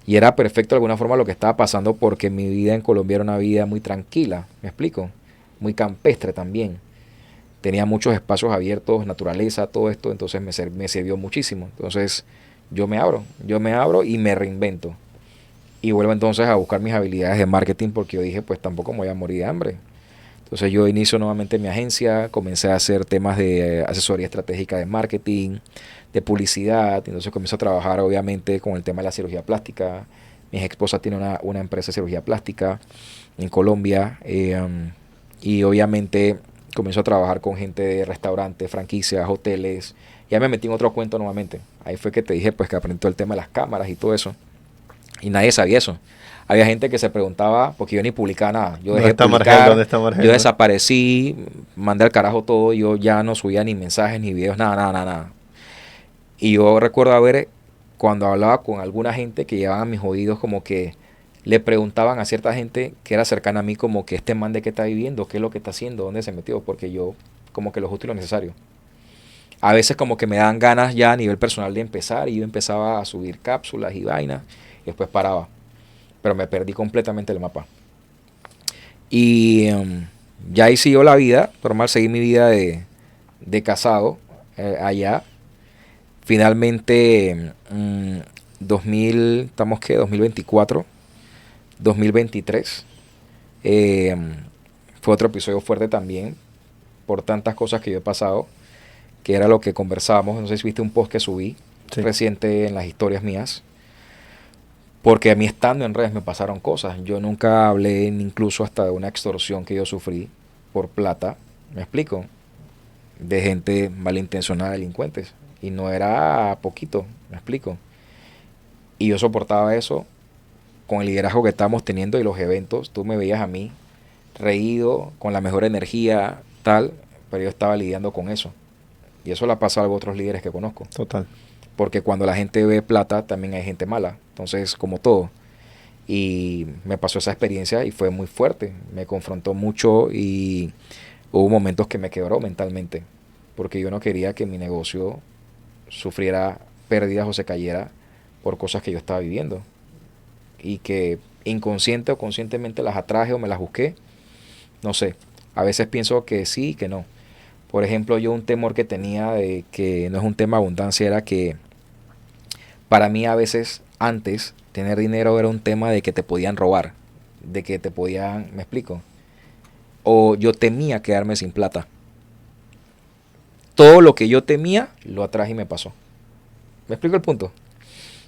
S2: Y era perfecto de alguna forma lo que estaba pasando porque mi vida en Colombia era una vida muy tranquila. ¿Me explico? Muy campestre también. Tenía muchos espacios abiertos, naturaleza, todo esto, entonces me sirvió muchísimo. Entonces yo me abro y me reinvento. Y vuelvo entonces a buscar mis habilidades de marketing porque yo dije, pues tampoco me voy a morir de hambre. Entonces yo inicio nuevamente mi agencia, comencé a hacer temas de asesoría estratégica de marketing, de publicidad, entonces comienzo a trabajar obviamente con el tema de la cirugía plástica. Mi ex esposa tiene una empresa de cirugía plástica en Colombia y obviamente comienzo a trabajar con gente de restaurantes, franquicias, hoteles. Ya me metí en otro cuento nuevamente. Ahí fue que te dije pues que aprendí todo el tema de las cámaras y todo eso. Y nadie sabía eso. Había gente que se preguntaba, porque yo ni publicaba nada. Yo dejé de publicar,
S1: ¿Dónde está Margel?
S2: yo desaparecí, mandé al carajo todo, yo ya no subía ni mensajes, ni videos, nada. Y yo recuerdo haber, cuando hablaba con alguna gente que llevaban a mis oídos, como que le preguntaban a cierta gente que era cercana a mí, como que este man de qué está viviendo, qué es lo que está haciendo, dónde se metió, porque yo como que lo justo y lo necesario. A veces como que me dan ganas ya a nivel personal de empezar y yo empezaba a subir cápsulas y vainas y después paraba. Pero me perdí completamente el mapa. Y ya ahí siguió la vida, normal, seguí mi vida de casado allá. Finalmente, 2000, ¿estamos qué? 2024, 2023. eh, Fue otro episodio fuerte también, por tantas cosas que yo he pasado, que era lo que conversábamos. No sé si viste un post que subí
S1: Sí.
S2: reciente en las historias mías. Porque a mí estando en redes me pasaron cosas. Yo nunca hablé incluso hasta de una extorsión que yo sufrí por plata. ¿Me explico? De gente malintencionada, delincuentes. Y no era poquito, ¿me explico? Y yo soportaba eso con el liderazgo que estábamos teniendo y los eventos. Tú me veías a mí reído, con la mejor energía, tal, pero yo estaba lidiando con eso. Y eso le ha pasado a otros líderes que conozco.
S1: Total.
S2: Porque cuando la gente ve plata, también hay gente mala. Entonces, como todo. Y me pasó esa experiencia y fue muy fuerte. Me confrontó mucho y hubo momentos que me quebró mentalmente. Porque yo no quería que mi negocio sufriera pérdidas o se cayera por cosas que yo estaba viviendo. Y que inconsciente o conscientemente las atraje o me las busqué. No sé. A veces pienso que sí y que no. Por ejemplo, yo un temor que tenía de que no es un tema de abundancia era que para mí a veces antes tener dinero era un tema de que te podían robar, de que te podían, ¿me explico? O yo temía quedarme sin plata. Todo lo que yo temía lo atraje y me pasó. ¿Me explico el punto?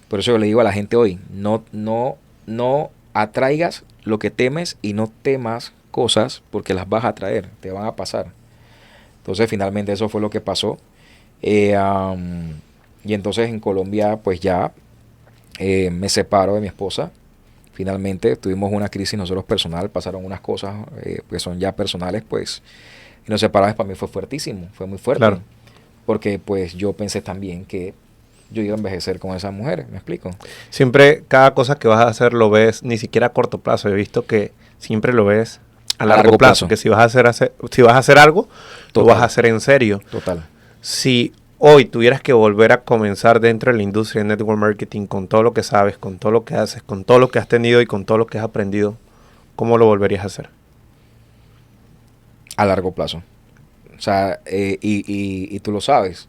S2: Por eso yo le digo a la gente hoy, no atraigas lo que temes y no temas cosas porque las vas a atraer, te van a pasar. Entonces finalmente eso fue lo que pasó. Y entonces en Colombia pues ya me separo de mi esposa. Finalmente tuvimos una crisis nosotros personal, pasaron unas cosas que son ya personales pues. Y nos separamos, para mí fue fuertísimo, fue muy fuerte.
S1: Claro.
S2: Porque pues yo pensé también que yo iba a envejecer con esa mujer, ¿me explico?
S1: Siempre, cada cosa que vas a hacer lo ves ni siquiera a corto plazo. He visto que siempre lo ves a largo plazo. Que si vas a si vas a hacer algo, lo vas a hacer en serio.
S2: Total.
S1: Si hoy tuvieras que volver a comenzar dentro de la industria de network marketing con todo lo que sabes, con todo lo que haces, con todo lo que has tenido y con todo lo que has aprendido, ¿cómo lo volverías a hacer?
S2: A largo plazo. O sea, y tú lo sabes.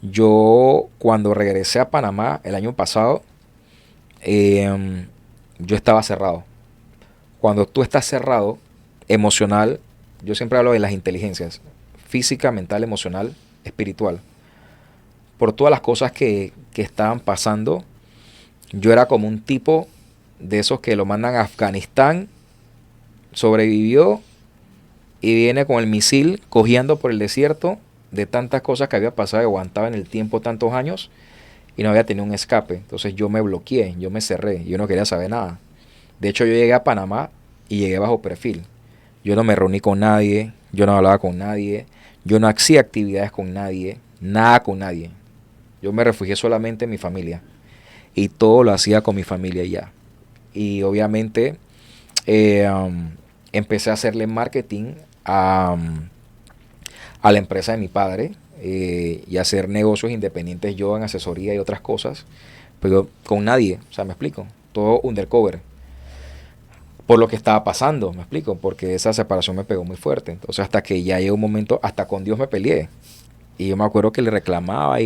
S2: Yo cuando regresé a Panamá el año pasado, yo estaba cerrado. Cuando tú estás cerrado, emocional, yo siempre hablo de las inteligencias, física, mental, emocional, espiritual. Por todas las cosas que estaban pasando, yo era como un tipo de esos que lo mandan a Afganistán, sobrevivió y viene con el misil cojeando por el desierto de tantas cosas que había pasado y aguantaba en el tiempo tantos años y no había tenido un escape. Entonces yo me bloqueé, yo me cerré, yo no quería saber nada. De hecho yo llegué a Panamá y llegué bajo perfil. Yo no me reuní con nadie, yo no hablaba con nadie, yo no hacía actividades con nadie, nada con nadie. Yo me refugié solamente en mi familia y todo lo hacía con mi familia ya. Y obviamente empecé a hacerle marketing a la empresa de mi padre y hacer negocios independientes yo en asesoría y otras cosas, pero con nadie, o sea, me explico, todo undercover. Por lo que estaba pasando, me explico, porque esa separación me pegó muy fuerte. Entonces hasta que ya llegó un momento, hasta con Dios me peleé. Y yo me acuerdo que le reclamaba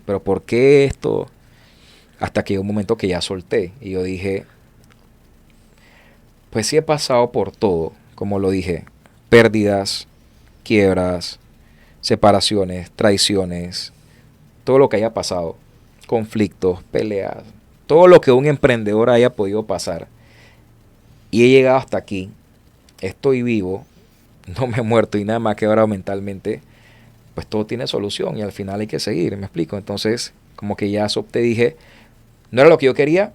S2: pero ¿por qué esto? Hasta que llegó un momento que ya solté. Y yo dije, pues sí he pasado por todo, como lo dije, pérdidas, quiebras, separaciones, traiciones, todo lo que haya pasado, conflictos, peleas, todo lo que un emprendedor haya podido pasar. Y he llegado hasta aquí, estoy vivo, no me he muerto y nada más quebrado mentalmente, pues todo tiene solución y al final hay que seguir, me explico. Entonces, como que ya opté, dije, no era lo que yo quería,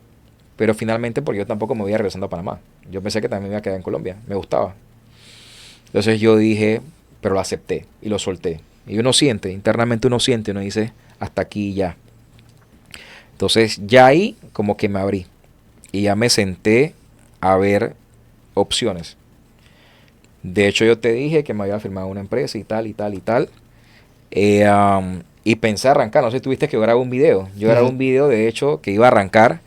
S2: pero finalmente porque yo tampoco me voy a regresando a Panamá. Yo pensé que también me iba a quedar en Colombia, me gustaba. Entonces yo dije, pero lo acepté y lo solté. Y uno siente, internamente uno siente, uno dice, hasta aquí ya. Entonces ya ahí como que me abrí y ya me senté a ver opciones. De hecho yo te dije que me había firmado una empresa y tal y tal y tal. Y pensé arrancar, no sé si tuviste que yo grabé un video. Yo grabé un video de hecho que iba a arrancar.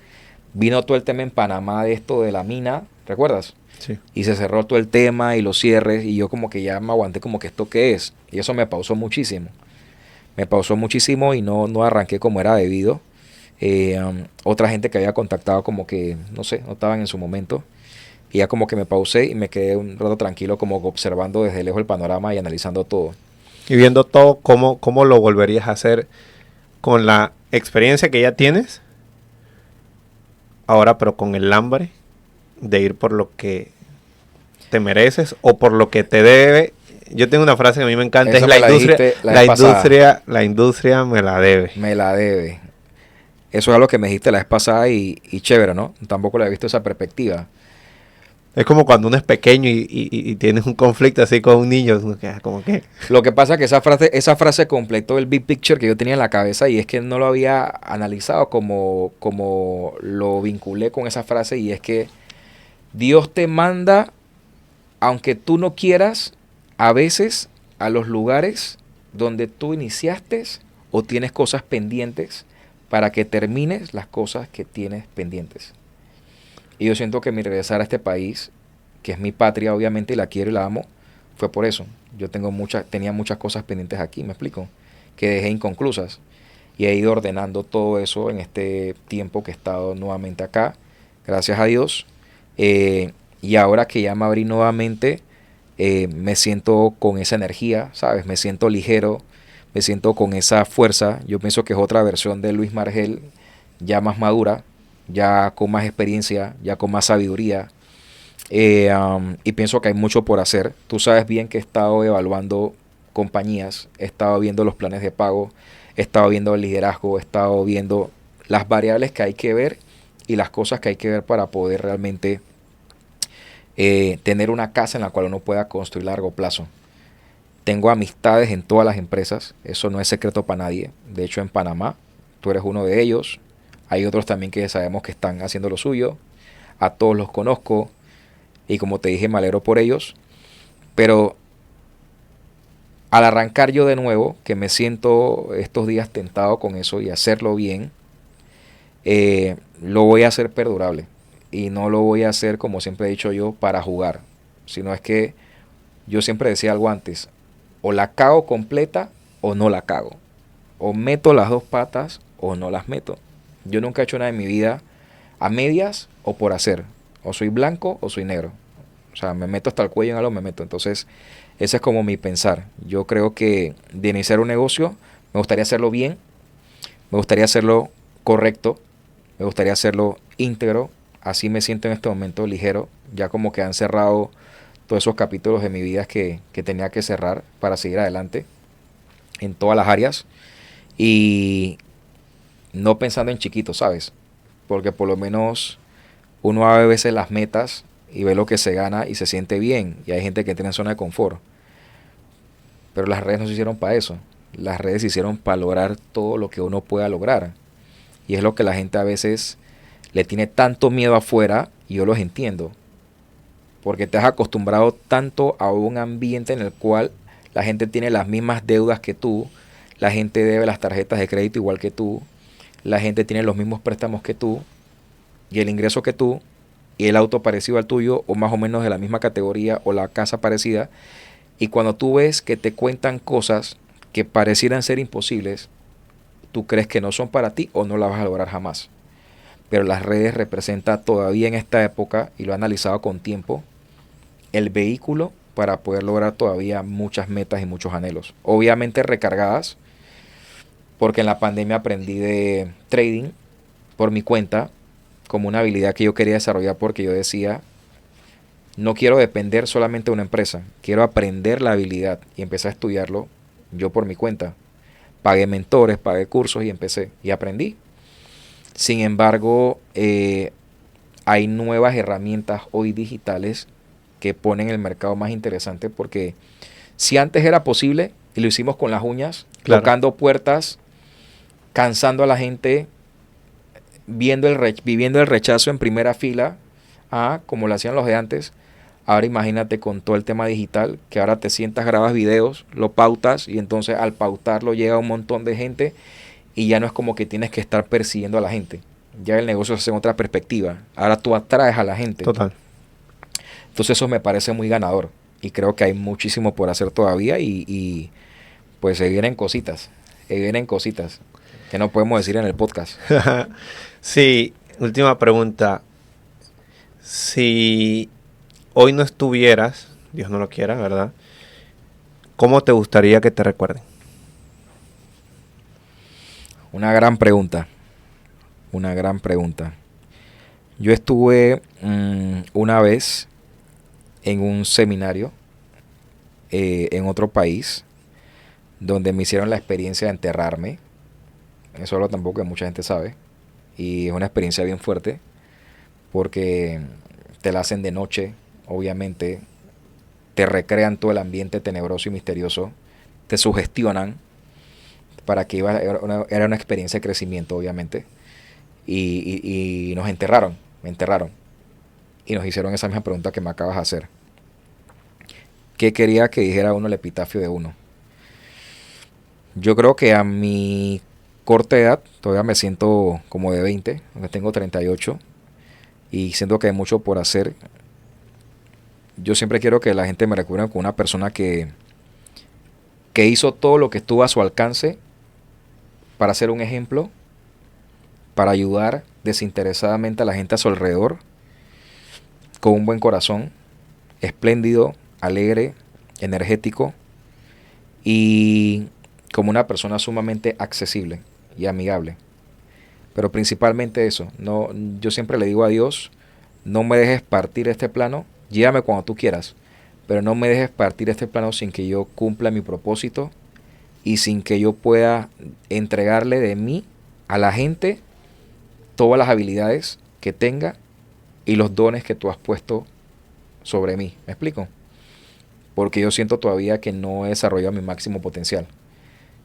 S2: Vino todo el tema en Panamá de esto de la mina, ¿recuerdas?
S1: Sí.
S2: Y se cerró todo el tema y los cierres y yo como que ya me aguanté como que esto qué es. Y eso me pausó muchísimo. Me pausó muchísimo y no arranqué como era debido. Otra gente que había contactado como que, no sé, no estaban en su momento. Y ya como que me pausé y me quedé un rato tranquilo como observando desde lejos el panorama y analizando todo.
S1: Y viendo todo, ¿cómo lo volverías a hacer con la experiencia que ya tienes? Ahora, pero con el hambre de ir por lo que te mereces o por lo que te debe. Yo tengo una frase que a mí me encanta,
S2: Eso
S1: es
S2: me la dijiste
S1: la industria me la debe.
S2: Me la debe. Eso es algo que me dijiste la vez pasada y chévere, ¿no? Tampoco le he visto esa perspectiva.
S1: Es como cuando uno es pequeño y tienes un conflicto así con un niño, uno queda como que...
S2: Lo que pasa es que esa frase completó el big picture que yo tenía en la cabeza y es que no lo había analizado como lo vinculé con esa frase y es que Dios te manda, aunque tú no quieras, a veces a los lugares donde tú iniciaste o tienes cosas pendientes para que termines las cosas que tienes pendientes. Y yo siento que mi regresar a este país, que es mi patria obviamente y la quiero y la amo, fue por eso. Yo tenía muchas cosas pendientes aquí, me explico, que dejé inconclusas. Y he ido ordenando todo eso en este tiempo que he estado nuevamente acá, gracias a Dios. Y ahora que ya me abrí nuevamente, me siento con esa energía, ¿sabes? Me siento ligero, me siento con esa fuerza. Yo pienso que es otra versión de Luis Margel, ya más madura, ya con más experiencia, ya con más sabiduría. Y pienso que hay mucho por hacer. Tú sabes bien que he estado evaluando compañías, he estado viendo los planes de pago, he estado viendo el liderazgo, he estado viendo las variables que hay que ver y las cosas que hay que ver para poder realmente tener una casa en la cual uno pueda construir a largo plazo. Tengo amistades en todas las empresas, eso no es secreto para nadie. De hecho, en Panamá, tú eres uno de ellos. Hay otros también que sabemos que están haciendo lo suyo. A todos los conozco y como te dije, me alegro por ellos. Pero al arrancar yo de nuevo, que me siento estos días tentado con eso y hacerlo bien, lo voy a hacer perdurable. Y no lo voy a hacer, como siempre he dicho yo, para jugar. Sino es que yo siempre decía algo antes. O la cago completa o no la cago. O meto las dos patas o no las meto. Yo nunca he hecho nada en mi vida a medias o por hacer. O soy blanco o soy negro. O sea, me meto hasta el cuello en algo, me meto. Entonces, ese es como mi pensar. Yo creo que de iniciar un negocio, me gustaría hacerlo bien, me gustaría hacerlo correcto, me gustaría hacerlo íntegro. Así me siento en este momento ligero, ya como que han cerrado todos esos capítulos de mi vida que tenía que cerrar para seguir adelante en todas las áreas. Y no pensando en chiquito, ¿sabes? Porque por lo menos uno a veces las metas y ve lo que se gana y se siente bien. Y hay gente que tiene zona de confort. Pero las redes no se hicieron para eso. Las redes se hicieron para lograr todo lo que uno pueda lograr. Y es lo que la gente a veces le tiene tanto miedo afuera, y yo los entiendo. Porque te has acostumbrado tanto a un ambiente en el cual la gente tiene las mismas deudas que tú, la gente debe las tarjetas de crédito igual que tú, la gente tiene los mismos préstamos que tú, y el ingreso que tú, y el auto parecido al tuyo, o más o menos de la misma categoría, o la casa parecida. Y cuando tú ves que te cuentan cosas que parecieran ser imposibles, tú crees que no son para ti o no las vas a lograr jamás. Pero las redes representan todavía en esta época, y lo he analizado con tiempo, el vehículo para poder lograr todavía muchas metas y muchos anhelos. Obviamente recargadas, porque en la pandemia aprendí de trading por mi cuenta, como una habilidad que yo quería desarrollar, porque yo decía, no quiero depender solamente de una empresa, quiero aprender la habilidad, y empecé a estudiarlo yo por mi cuenta. Pagué mentores, pagué cursos y empecé y aprendí. Sin embargo, hay nuevas herramientas hoy digitales que ponen el mercado más interesante, porque si antes era posible y lo hicimos con las uñas,
S1: Claro.
S2: tocando puertas, cansando a la gente, viviendo el rechazo en primera fila, como lo hacían los de antes. Ahora imagínate con todo el tema digital, que ahora te sientas, grabas videos, lo pautas, y entonces al pautarlo llega un montón de gente, y ya no es como que tienes que estar persiguiendo a la gente. Ya el negocio se hace en otra perspectiva. Ahora tú atraes a la gente.
S1: Total.
S2: Entonces eso me parece muy ganador, y creo que hay muchísimo por hacer todavía, y pues se vienen cositas que no podemos decir en el podcast.
S1: Sí, última pregunta. Si hoy no estuvieras, Dios no lo quiera, ¿verdad? ¿Cómo te gustaría que te recuerden?
S2: Una gran pregunta, una gran pregunta. Yo estuve una vez en un seminario en otro país, donde me hicieron la experiencia de enterrarme. Eso lo tampoco que mucha gente sabe. Y es una experiencia bien fuerte, porque te la hacen de noche, obviamente. Te recrean todo el ambiente tenebroso y misterioso. Te sugestionan para que era una experiencia de crecimiento, obviamente. Y nos enterraron, me enterraron. Y nos hicieron esa misma pregunta que me acabas de hacer. ¿Qué quería que dijera uno el epitafio de uno? Yo creo que a mi corta edad todavía me siento como de 20, aunque tengo 38, y siento que hay mucho por hacer. Yo siempre quiero que la gente me recuerde como una persona que hizo todo lo que estuvo a su alcance para ser un ejemplo, para ayudar desinteresadamente a la gente a su alrededor, con un buen corazón, espléndido, alegre, energético, y como una persona sumamente accesible y amigable. Pero principalmente eso. No, yo siempre le digo a Dios, no me dejes partir este plano, llévame cuando tú quieras, pero no me dejes partir este plano sin que yo cumpla mi propósito, y sin que yo pueda entregarle de mí a la gente todas las habilidades que tenga y los dones que tú has puesto sobre mí. ¿Me explico? Porque yo siento todavía que no he desarrollado mi máximo potencial.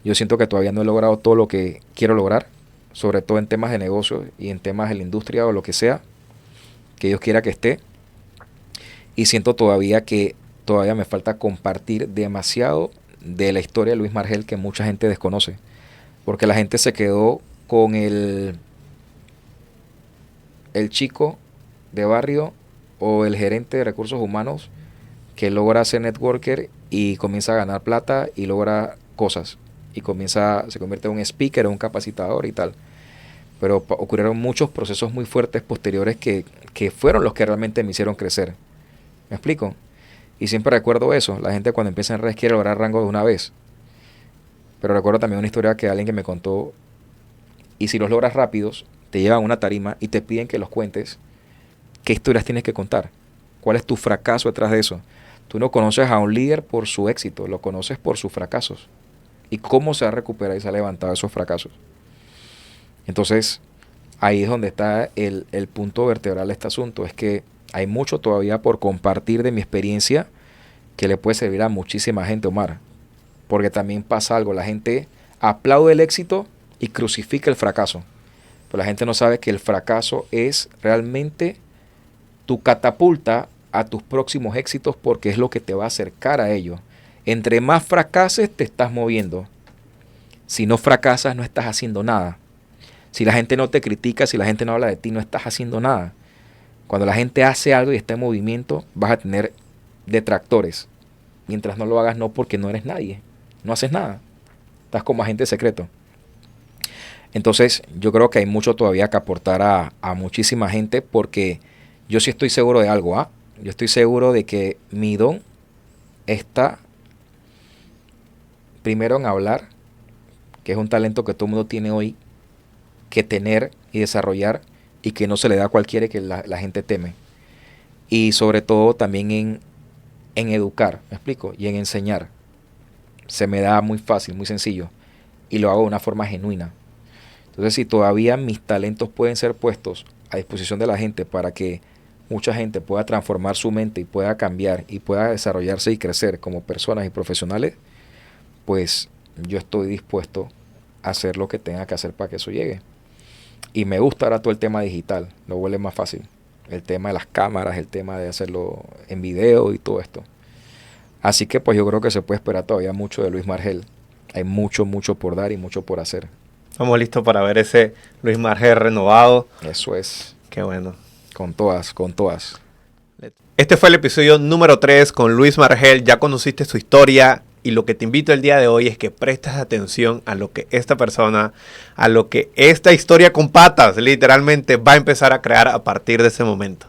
S2: Yo siento que todavía no he logrado todo lo que quiero lograr, sobre todo en temas de negocio y en temas de la industria o lo que sea que Dios quiera que esté. Y siento todavía que todavía me falta compartir demasiado de la historia de Luis Margel, que mucha gente desconoce. Porque la gente se quedó con el chico de barrio o el gerente de recursos humanos que logra ser networker y comienza a ganar plata y logra cosas. Y se convierte en un speaker, en un capacitador y tal. Pero ocurrieron muchos procesos muy fuertes posteriores que fueron los que realmente me hicieron crecer. ¿Me explico? Y siempre recuerdo eso. La gente cuando empieza en redes quiere lograr rango de una vez. Pero recuerdo también una historia que alguien que me contó. Y si los logras rápidos, te llevan a una tarima y te piden que los cuentes. ¿Qué historias tienes que contar? ¿Cuál es tu fracaso detrás de eso? Tú no conoces a un líder por su éxito, lo conoces por sus fracasos. Y cómo se ha recuperado y se ha levantado esos fracasos. Entonces, ahí es donde está el punto vertebral de este asunto. Es que hay mucho todavía por compartir de mi experiencia que le puede servir a muchísima gente, Omar. Porque también pasa algo. La gente aplaude el éxito y crucifica el fracaso. Pero la gente no sabe que el fracaso es realmente tu catapulta a tus próximos éxitos, porque es lo que te va a acercar a ellos. Entre más fracases, te estás moviendo. Si no fracasas, no estás haciendo nada. Si la gente no te critica, si la gente no habla de ti, no estás haciendo nada. Cuando la gente hace algo y está en movimiento, vas a tener detractores. Mientras no lo hagas, no, porque no eres nadie. No haces nada. Estás como agente secreto. Entonces, yo creo que hay mucho todavía que aportar a muchísima gente, porque yo sí estoy seguro de algo. Yo estoy seguro de que mi don está primero en hablar, que es un talento que todo el mundo tiene hoy que tener y desarrollar, y que no se le da a cualquiera y que la gente teme. Y sobre todo también en educar, ¿me explico? Y en enseñar. Se me da muy fácil, muy sencillo, y lo hago de una forma genuina. Entonces, si todavía mis talentos pueden ser puestos a disposición de la gente para que mucha gente pueda transformar su mente y pueda cambiar y pueda desarrollarse y crecer como personas y profesionales, pues yo estoy dispuesto a hacer lo que tenga que hacer para que eso llegue. Y me gusta ahora todo el tema digital, lo vuelve más fácil. El tema de las cámaras, el tema de hacerlo en video y todo esto. Así que pues yo creo que se puede esperar todavía mucho de Luis Margel. Hay mucho por dar y mucho por hacer.
S1: Estamos listos para ver ese Luis Margel renovado.
S2: Eso es.
S1: Qué bueno.
S2: Con todas.
S1: Este fue el episodio número 3 con Luis Margel. Ya conociste su historia, y lo que te invito el día de hoy es que prestes atención a lo que esta persona, a lo que esta historia con patas literalmente va a empezar a crear a partir de ese momento.